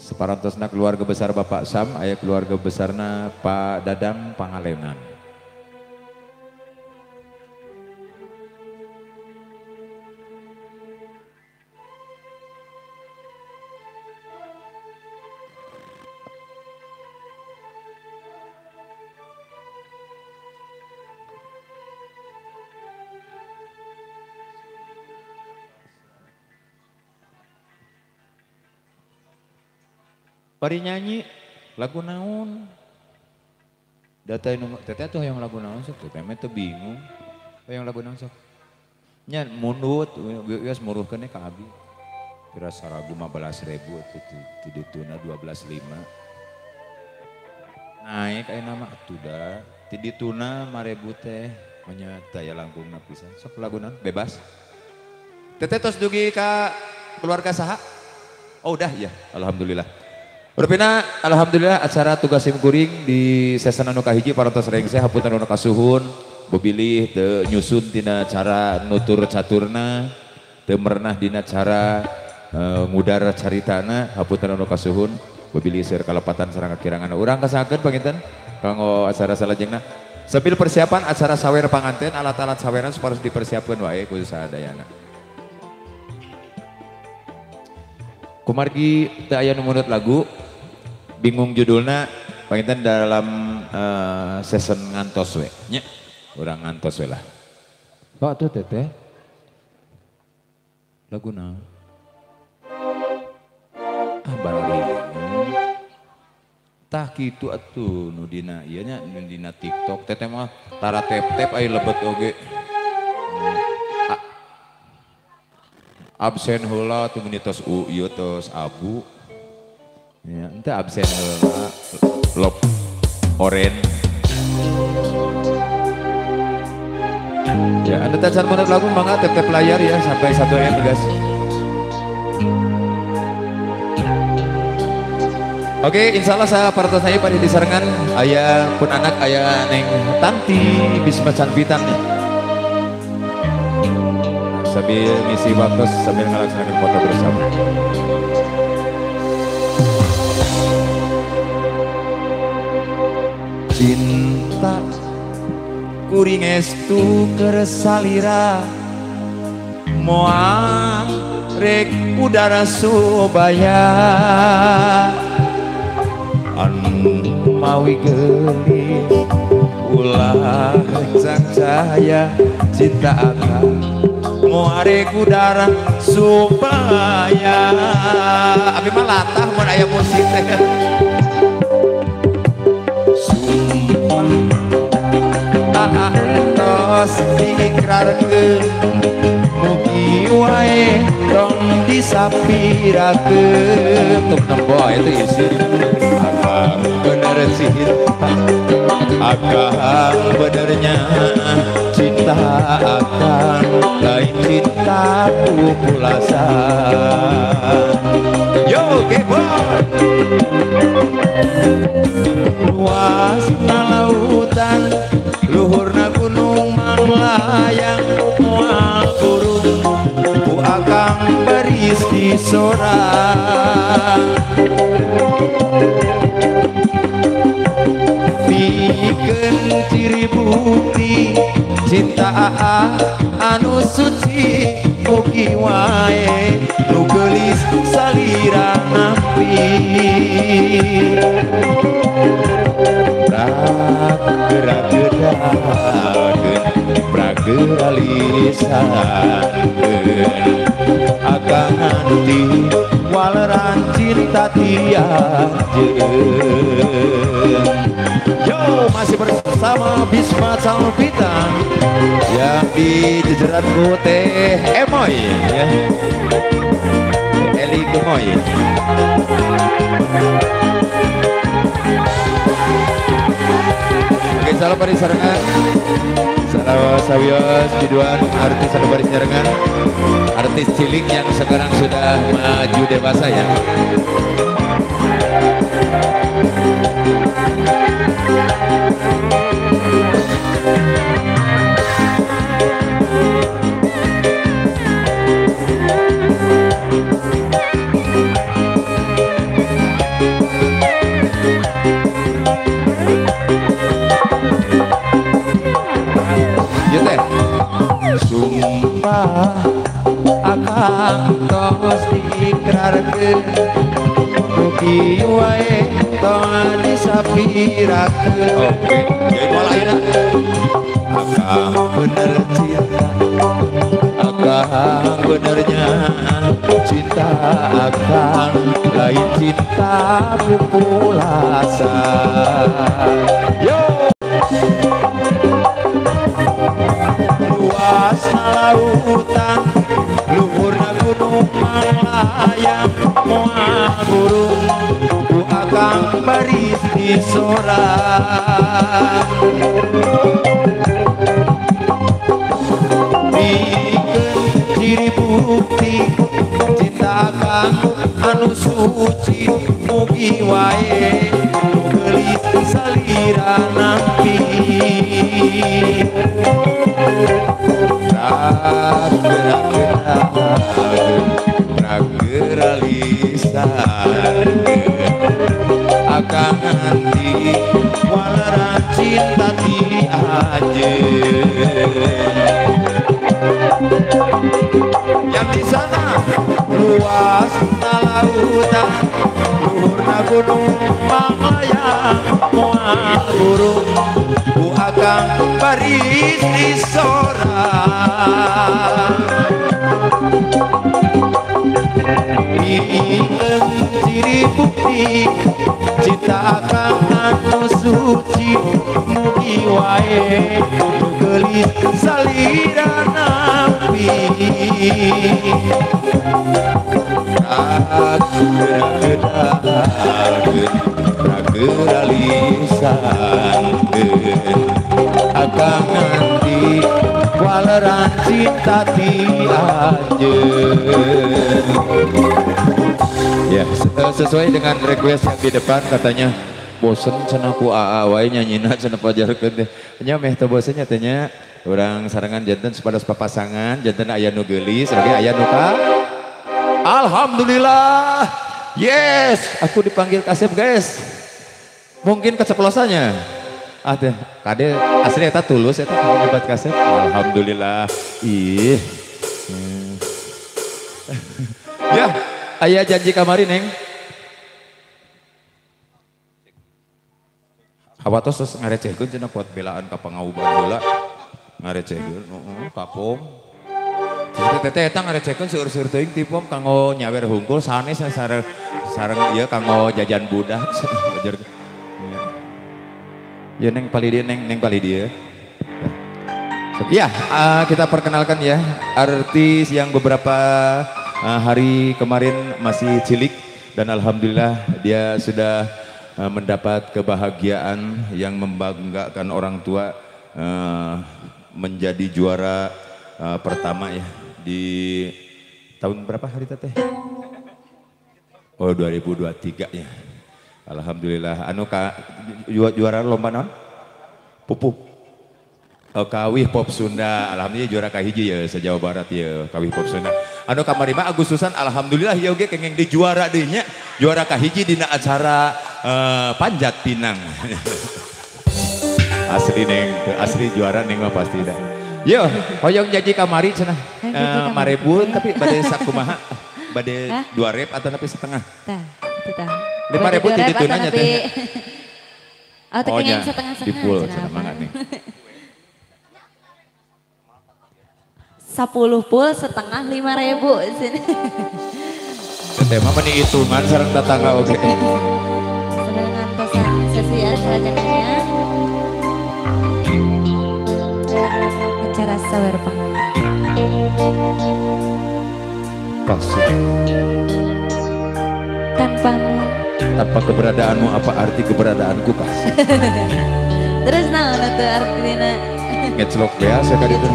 Separantosna keluarga besar Bapak Sam aya keluarga besarna Pak Dadang Pangalenan. Bari nyanyi lagu naon? Data nu teteh tuh yang lagu naon sok teteh mah teu bingung. Yang lagu naon sok? Nya mundut geus muruhkeun ka abi. Kira saragu 15.000 ti dituna 12.5. Naik aya nama atuh da. Ti dituna 5.000 teh nya daya langkungna pisan. Sok lagu naon? Bebas. Teteh tos dugi ka keluarga saha? Oh udah ya, alhamdulillah. Urpina alhamdulillah acara tugas simkuring di season anu kahiji parantos rengse hapunten anu kasuhun bebilih teu nyusun tina cara nutur caturna teu merenah dina cara ngudar caritana hapunten anu kasuhun bebilih seueur kalepatan sareng kakirangan urang kasahakeun panginten kanggo acara salajengna sambil persiapan acara sawer panganten alat-alat saweran harus dipersiapkeun wae ku sadayana. Kumargi teu aya nu munut lagu bingung judulna panginten dalam season ngantos we nya urang ngantos we lah. Kok atuh teteh lagu naon? Bari tah kitu atuh nu dina ieu nya nu dina TikTok teteh mah tara tep-tep aya lebet oge. Absen heula teu meuni tos ieu tos abu. Ya, ente absen heula lop oren. Ya, Anda tacan menurut lagu mangga tep-tep layar ya sampai 1M guys. Oke, insya Allah saya partos saya pada disarangan ayah pun anak ayah neng Tanti Bisma Canpitan sambil misi waktu sambil ngelaksanakan foto bersama. cinta kuring estu kersalira moal rek udara subaya anu mawi gelis ulah cahaya cinta akan moal rek udara subaya abi mah latah mun aya musik teh sumpah tos diikrarkeun mugi wae dong disapirakeun tuh nembo itu isi akang bener cinta akang benernya cinta akan lain cinta pulasan yo keboy luas lautan luhurna gunung manglayang moal burung ku akang baris di sorang pikeun ciri bukti cinta anu suci mugi wae nu geulis salira nampi prageralisakeun akan nanti waleran cinta tiajeun yo masih bersama Bisma Salpitang yang di jejeran teh Emoy ya Eli Gemoy. Oke, salam bari sarengan. Salam sawios biduan artis salam bari sarengan. Artis cilik yang sekarang sudah maju dewasa ya. Sumpah akang tos diikrarkeun mugi wae tong disapirakeun oke jadi malaina akang bener cinta akang benernya cinta akang lain cinta pupulasan yo luas lautan luhurna gunung manglayang moal burung ku akang baris di sorang pikeun ciri bukti cinta akang anu suci mugi wae nu geulis salira nampi akan nanti waleran cinta tiajeun yang di sana luas lautan luhurna gunung manglayang moal burung ku akang baris di sorang pikeun ciri bukti cinta akang anu suci mugi wae nu geulis salira nampi prageralisakeun akang nanti waleran cinta tiajeun ya sesuai dengan request yang di depan katanya bosen cenah ku aa wae nyanyina cenah pajarkeun teh nya meh teu bosen nya teh nya urang sarangan janten sepados papasangan janten aya nu geulis oge aya nu ka alhamdulillah yes aku dipanggil Kasep guys mungkin keceplosannya Teh, kade asli eta tulus eta nyebat kaset. Alhamdulillah. Ih. Ya, aya janji kamari Neng. Awatos terus ngarecehkeun cenah kuat belaan ka pangauban heula. Ngarecehkeun, kapom. Teteh eta ngarecehkeun seueur-seueur teuing ti pom kanggo nyawer hungkul sanes sareng ieu kanggo jajan budak. Ya Neng pali dia, Neng pali dia. Ya, kita perkenalkan ya artis yang beberapa hari kemarin masih cilik dan alhamdulillah dia sudah mendapat kebahagiaan yang membanggakan orang tua, menjadi juara pertama ya di tahun berapa hari teteh? Oh 2023 ya. Alhamdulillah. Anu juara lomba non? Pupuk. Kawih Pop Sunda. Alhamdulillah juara kahiji ya se-Jawa Barat ya Kawih Pop Sunda. Anu kamari mah Agustusan alhamdulillah ya oge kenging di juara deui nya. Juara kahiji dina acara Panjat Pinang. Asli Neng, asli juara Neng mah pasti dah. Yo, hoyong janji kamari cenah. Marebun tapi bade sakumaha? Bade 2 rep atau nepi setengah? Tah, itu tah. 5.000 di tunanya teh. Oh, tekengin setengah-setengah. Di pool cenah mangga nih. 10 pool setengah 5.000 sini. Teh mah meni hitungan sareng tetangga oge. Sedang ngantosan sesi acaranya. Acara sawer panganten. Kasih. Tanpa keberadaanmu apa arti keberadaanku kasih? Terus naon atuh artina? Ngeclok bea sakali itu.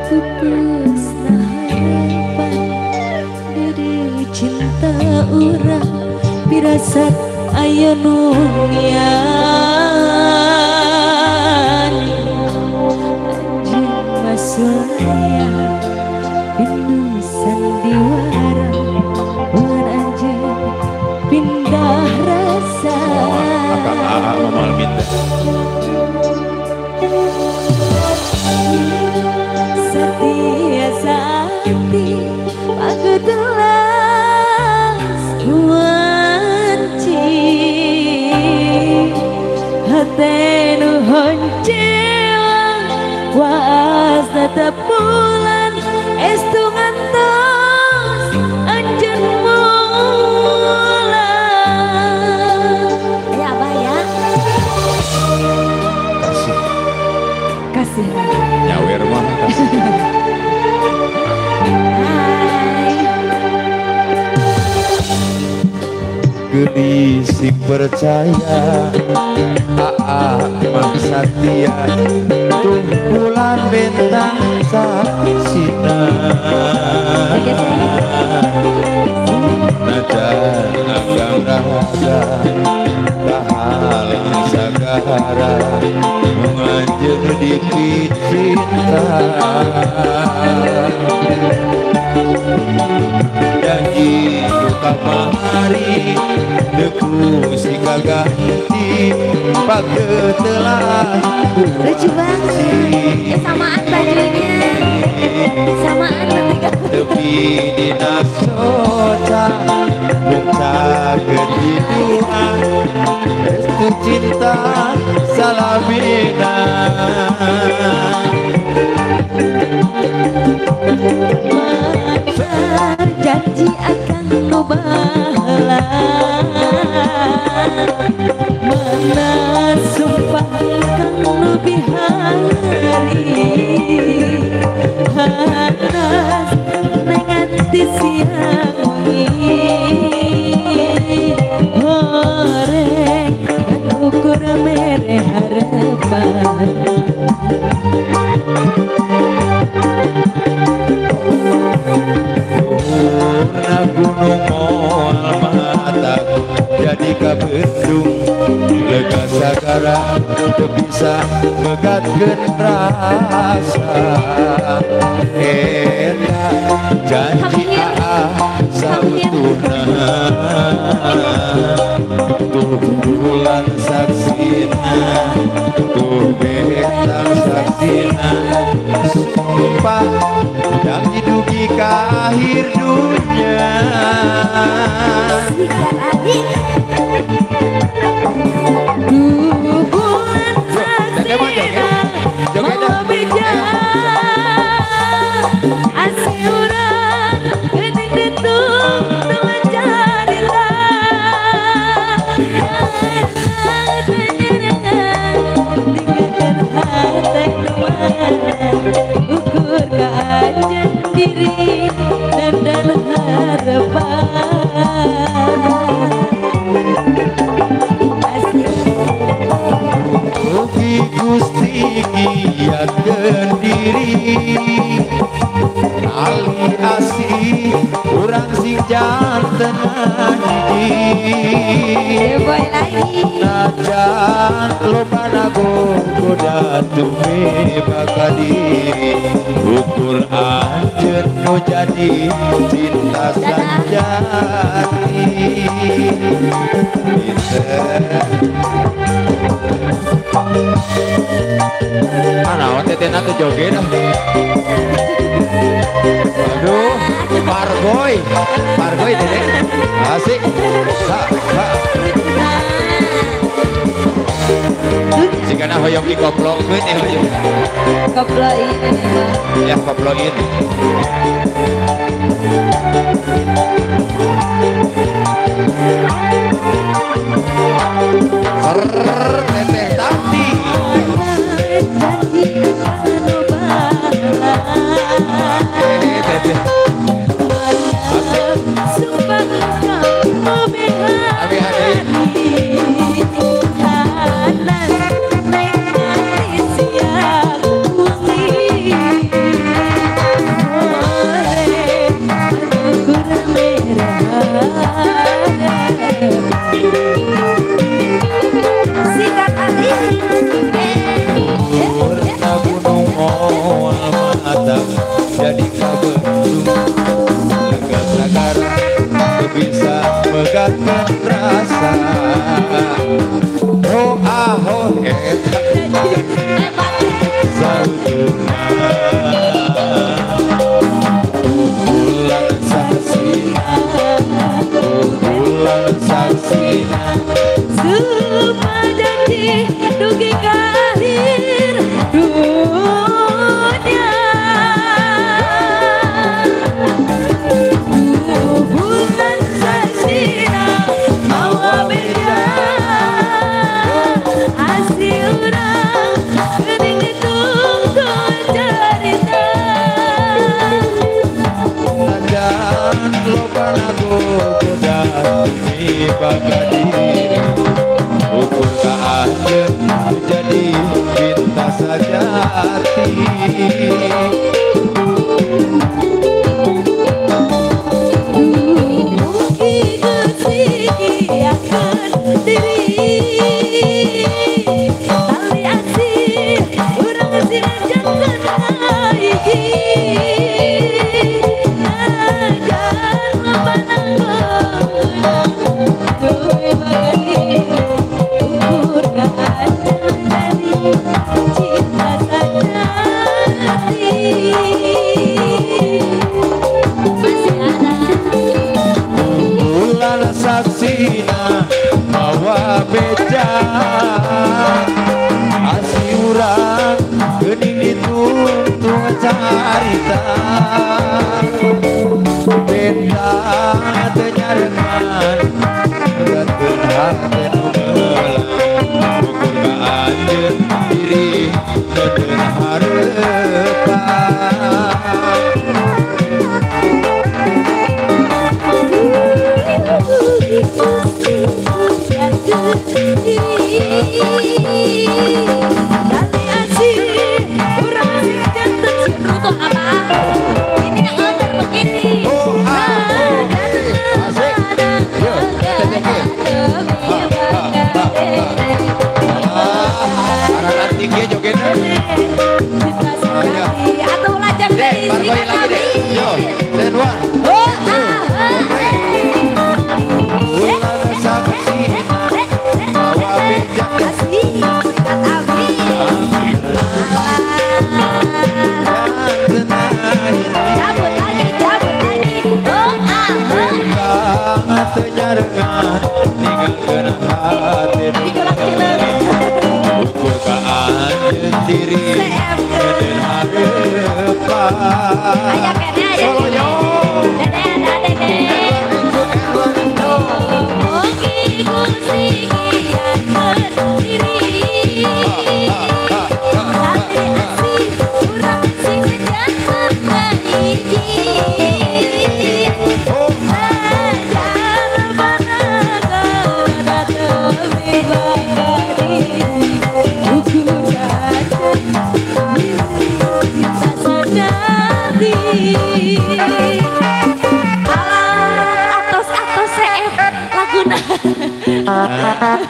Pupus harapan dari cinta urang pirasat aya nu anjeun masulaya bindu sandiwara wan anjeun pindah rasa Kakak AA mamal minta setia sakti pagedelas wanci hatenu honcewa waas tetap bulan estu ngantos anjeun mulan ya abah ya kasih nyawer mah kasih. Geuning sing percaya AA mah satia tumpulan bentang saksina najan agang rahasia kahalang sagara menganjur di cinta janji kamari deku si kaganti pagetelah lucu banget samaan bajunya samaan tepi dina soca bungca kediduan restu cinta salamina janji akan nubahala mana sumpah akan lebih hari hanas nenganti siang horeng dan ukur mere harapan Purna gunung moal mata jadi kabendung lega sagara tepi bisa megatkeun rasa eta janji sautuhna tuh bulan saksina tuh bintang saksina sumpah yang didugi ka akhir dunia. Bulan saksina mau bicara asih urang geuning ditung dengan jadilah tinggalkan hati ukur keajan diri dan harapan Mugi Gusti giatkeun diri ali asih urang sing janten hiji boy lagi najan lobana goda tumi baka diri ukur anjeun nu jadi cinta sanjati naon tetena tuh joget aduh pargoy dede asik jika hoyong di koplokeun hoyong koploin ya koploin teteh tadi sumpah kamu behani hanas neng siang putih ukur merah sikat hati gunung moal mata jadi kabendung lega sagar bisa megatkeun rasa oh ahoh eta sauteuna bulan saksina bulan saksina semua janji dugi kahir dunia bulan saksina mau beda asih urang geuning ditungtun carita najan lobana goda tumi baka diri ukur ka anjeun jadi cinta sajati mugi Gusti giatkeun diri tali asih urang sirajakeun hiji najan lobana goda tumi baka diri ukur keajan dari cinta sajati masih ada bulan saksina mawa beja asih urang geuning ditungtung carita beda teu nyareungan megatkeun hate nu meulang ukur ka anjeun diri teu hareupan Kali asih urang sing janten si rutuh apa ini yang antar begini asik yuk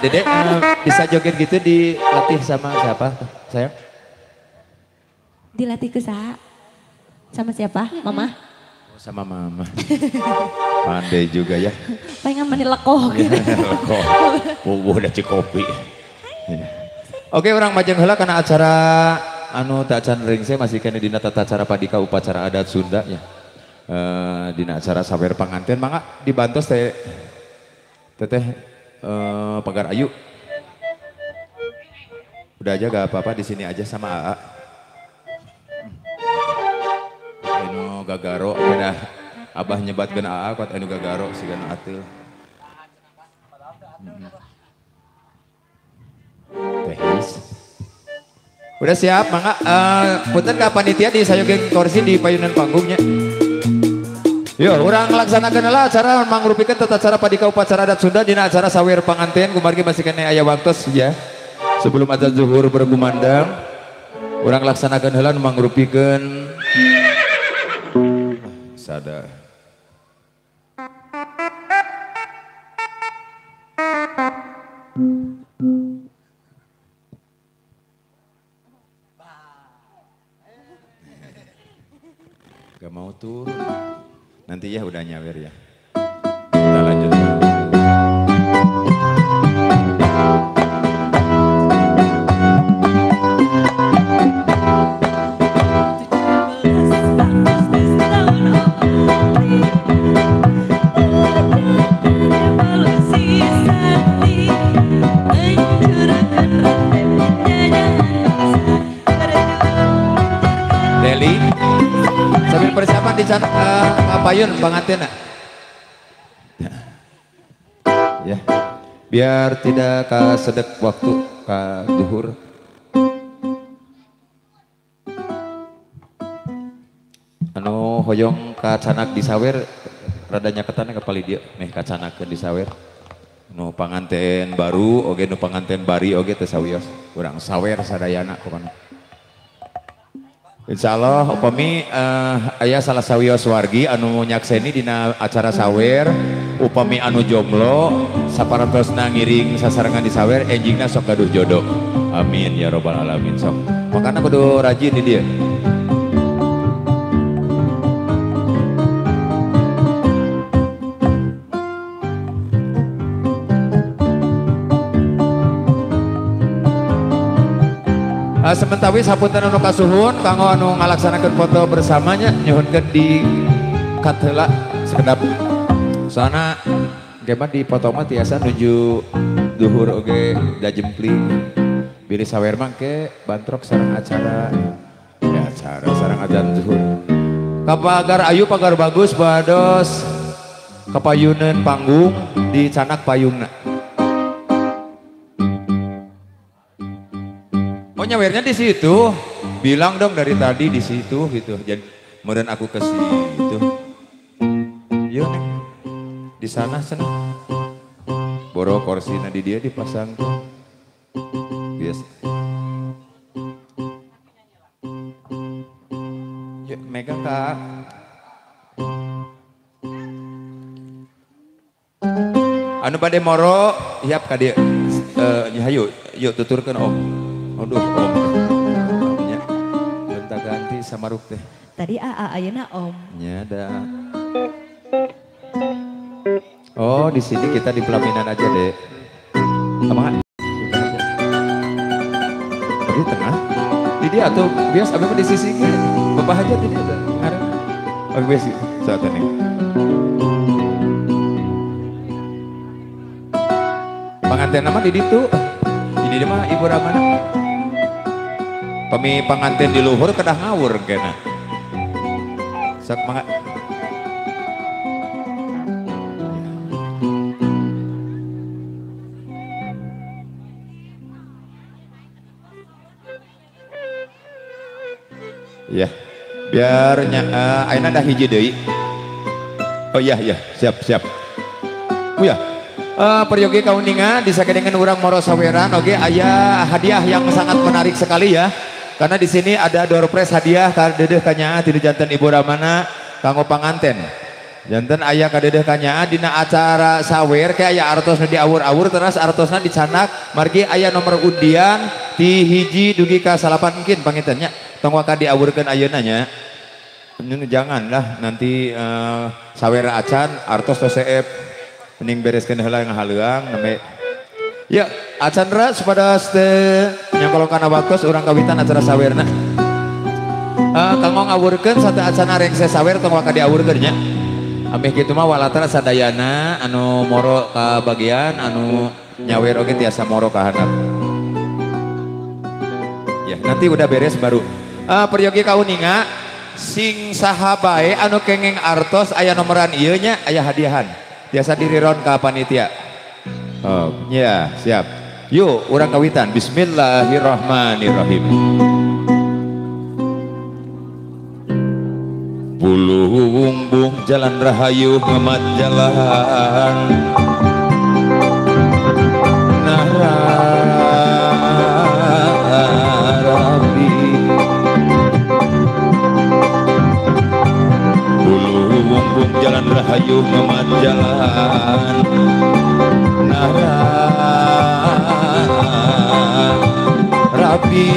Dede bisa joget gitu dilatih sama siapa? Saya? Dilatih ke saha? Sama siapa? Mama? Oh, sama mama. Pandai juga ya. Pengen meni lekoh gitu. Lekoh. Udah cikopi. Oke, orang Majeng heula karena acara anu tak can ringse masih kena dina tata cara padika upacara adat Sunda ya. Dina acara sawer panganten mangga dibantos teh teteh Pagar Ayu. Udah aja gak apa-apa di sini aja sama AA. Anu gagaro kada abah nyebatkeun AA kot anu gagaro sigan ateul. Tehis. Udah siap, mangga punten ka panitia di sayogeng kursi di payunan panggungnya. Yo, urang laksanakeun heula acara mangrupikeun tata cara padika upacara adat Sunda dina acara sawer panganten kumargi masih kene aya waktos ya. Sebelum adzan zuhur berkumandang, urang laksanakeun heula mangrupikeun sadar. Gak mau turun. Nanti ya udah nyawer ya. Kita lanjut. Deli, sambil persiapan di payun panganten. Ya, biar tidak kasedek waktu ka duhur. Anu hoyong ka canak disawer radanya ketana ka pali dia meh ka canakeun disawer. Nu panganten baru oge nu panganten bari oge teu sawios. Urang sawer sadayana pokona. Insyaallah upami aya salah sawios wargi anu nyakseni dina acara sawer upami anu jomblo saparantosna ngiring sasarengan di sawer enjingna sok gaduh jodoh. Amin ya robbal alamin sok. Makana kudu rajin di dia. Sementara sapunten anu kasuhun kanggo anu ngalaksanakeun foto bersamanya nyuhunkeun di cut heula sekedap. Soalna geman di foto mah tiasa nuju duhur oge da jempling. Biri sawer mah ke bantrok sareng acara ya acara sareng adzan zuhur. Ka Pagar Ayu Pagar bagus bados kapayuneun panggung di canak payungna. Oh nyawernya di situ, bilang dong dari tadi di situ gitu. Jadi kemudian aku ke situ. Yuk nih, di sana sana. Boro korsina di dia dipasang tuh. Biasa. Yuk megang kak. Anu bade moro, hiap ka dia. Hayu, yuk tuturkan om. Aduh om, ya, belum tak ganti sama Ruk teh. Tadi ayeuna om. Ya ada. Oh di sini kita di pelaminan aja deh. Apa? Di tengah. Di dia atau biasa apa di sisi kan? Bapak aja di dia ada. Oh biasa saat ini. Pengantin nama di itu. Ini dia mah Ibu Ramana. Pemi panganten di luhur kedah ngawur kena. Sak mangga. Ya, biarnya ayeuna dah hiji deui. Oh iya iya, siap siap. Oh ya. Peryogi kauningan disakedengan urang moro saweran oge aya hadiah yang sangat menarik sekali ya. Karena di sini ada door prize hadiah ka deudeuh ka nyaa ti janten Ibu Ramana kanggo panganten. Janten aya kadedeh kanyaan dina acara sawer kayak aya artosna diawur-awur terus artosna dicanak margi aya nomor undian ti hiji dugi ka salapan mungkin pangintennya tong waka diawurkeun ayeuna nya. Janganlah nanti sawer acan artos tos seep mending bereskeun heula ngahaleuang name. Ya acan ras pada nyangkolong kana waktos urang kawitan acara sawerna. Kanggo ngawurkeun satu acana rengse sawer tong waka diawurkeun nya. Ameh kitu mah walatra sadayana anu moro ka bagian anu nyawer oge tiasa moro ka handap. Ya, nanti udah beres baru. Peryogi kauninga sing saha bae anu kengeng artos aya nomoran ieu nya aya hadiahan. Tiasa diriron ka panitia. Oh, ya, siap. Yuk, urang kawitan. Bismillahirrahmanirrahim. Bulung-bung jalan rahayu ngemat jalan Narabi Bulung-bung jalan rahayu ngemat jalan Narabi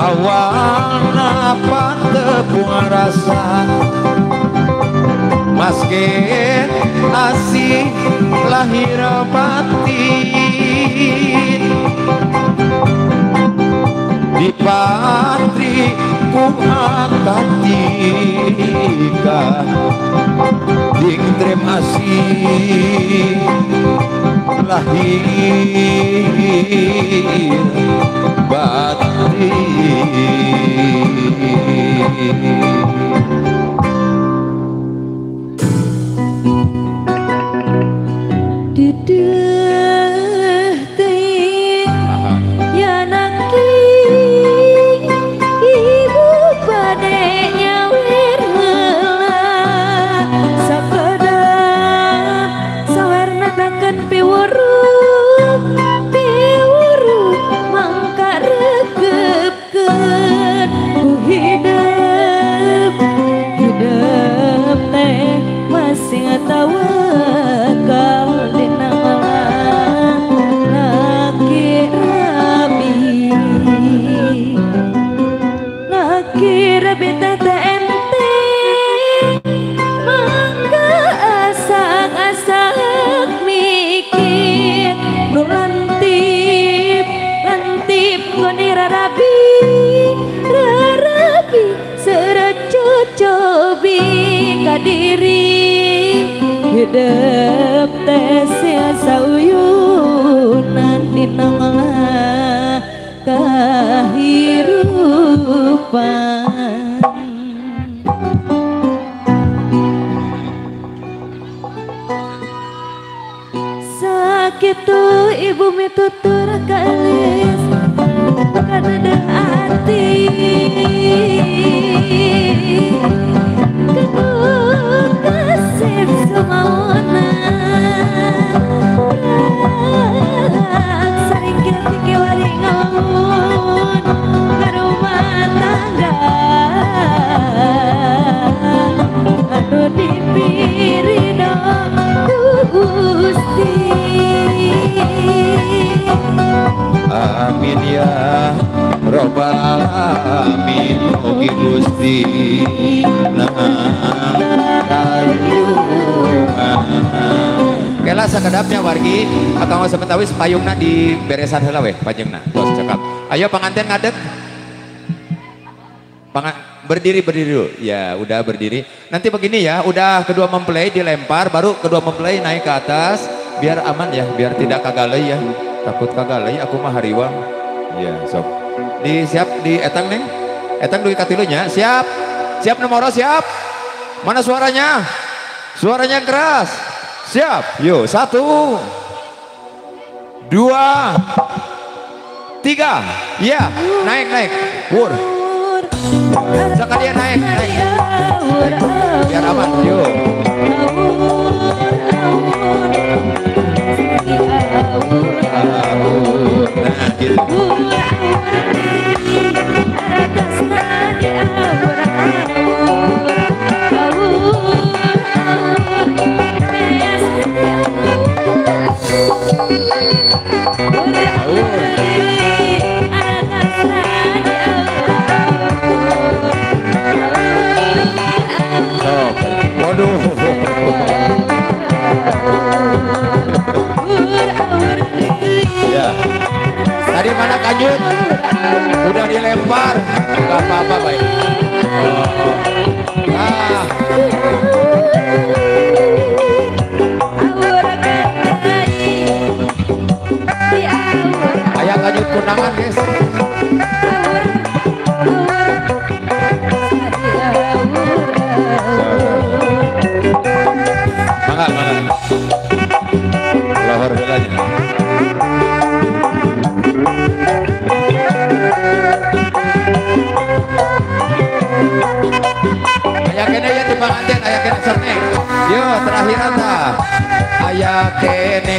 awalna pantepung rasa masken asih lahir batin di patri kuhakatika dingtrem asih lahir batin Dedeh teh ya naki ibu bade nyawer heula sabada sawerna dakeun piwuru mangka regepkeun ku hidup teh masih tawakal dina laki rabi teh ente mangga asak-asak mikir nu lantip koni rarabi serecocobi kadiri hidup teh sia uyunan dina kahirupan sakitu ibu mitutur kalis kadedeh ati ketuk kasih sumaona saringkir tiki waringon karumah tangga anu dipirido Gusti amin ya robbal alamin mugi Gusti kela sakedapnya wargi akang sepetawis payungna di beresan heula weh pajengna tos cekap ayo panganten ngadeg berdiri dulu ya udah berdiri nanti begini ya udah kedua mempelai dilempar baru kedua mempelai naik ke atas biar aman ya biar tidak kagalai ya takut kagalai aku mah hariwang ya sok siap di etang neng etang dugi katilunya siap nomor siap mana suaranya keras siap yuk 1 2 3 ya naik pur sekalian naik biar aman yuk nah gitu anak kanjut udah dilempar, nggak apa-apa baik. Ayah kanjut kundangan guys. Mangga. Lahor belanya. Ayah kene ya timbang anten, ayah kene serne. Yo terakhir ata. Ayah kene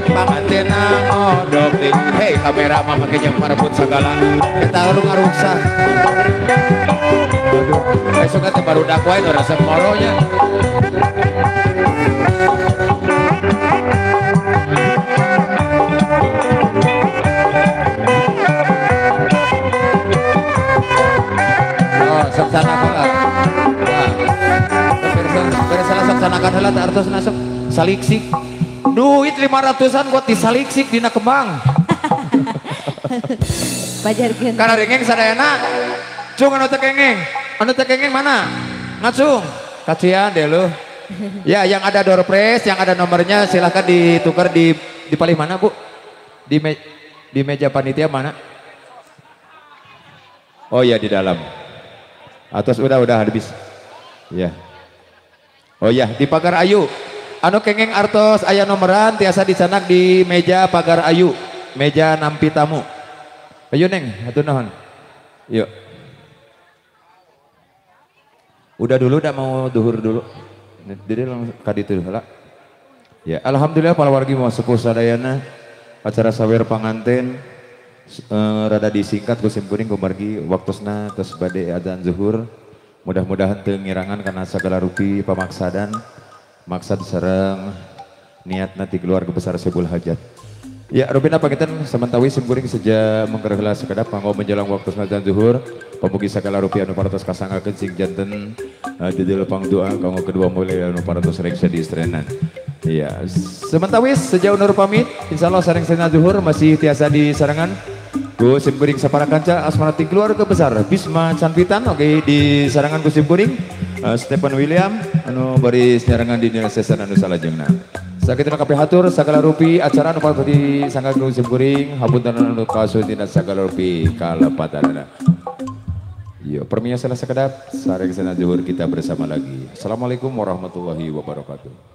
panganten ngodok di. Hei kamera mah make jeung parebut sagala. Eta urung ngaruksa. Besok teh baru dakwah itu rasa moronya. Saksana kalah. Beresalah saksanakan heula teh artos nasuk saliksik. Duit 500-an buat disaliksik dina kembang. Pajarkeun. Kana rengeng sadayana. Cung anu teu kengeng. Anu teu kengeng mana? Ngacung. Kacian deh lu. Ya, yang ada door prize, yang ada nomornya silahkan ditukar di paling mana, Bu? Di meja panitia mana? Oh iya di dalam. Atas udah habis. Ya. Oh ya di pagar ayu. Anu kengeng artos aya nomoran tiasa disanak di meja pagar ayu, meja nampi tamu. Ayo neng, atuh naon? Yuk. Udah dulu, udah mau duhur dulu. Jadi langsung kaditu heula. Ya, alhamdulillah para wargi mau sepuh sadayana acara sawer panganten rada disingkat ku simkuring ku margi waktosna tos bade adzan zuhur. Mudah-mudahan teu ngirangan kana sagala rupi pamaksadan maksad sareng niatna ti keluarga besar Sebul Hajat. Ya, rupina paketan samantawi simkuring saja mengkerheula sakedap kanggo menjelang waktosna adzan zuhur. Pamugi sagala rupi anu parantos kasangakeun sing janten didil pangdoa kanggo kedua mulai anu parantos reksa di istrenan. Iya, sementawis sejauh nur pamit, insyaallah sareng sena zuhur masih tiasa di sarangan. Ku simkuring sapara kanca asmanati keluarga besar Bisma Canpitan oke di sarangan ku simkuring Stephen William anu bari sarangan di dina sesan anu salajengna. Sakitu kabeh hatur sagala rupi acara anu parantos di sangga ku simkuring hapunten anu kasutina sagala rupi kalepatanana. Yo, permiya salah sekedap sareng sena zuhur kita bersama lagi. Assalamualaikum warahmatullahi wabarakatuh.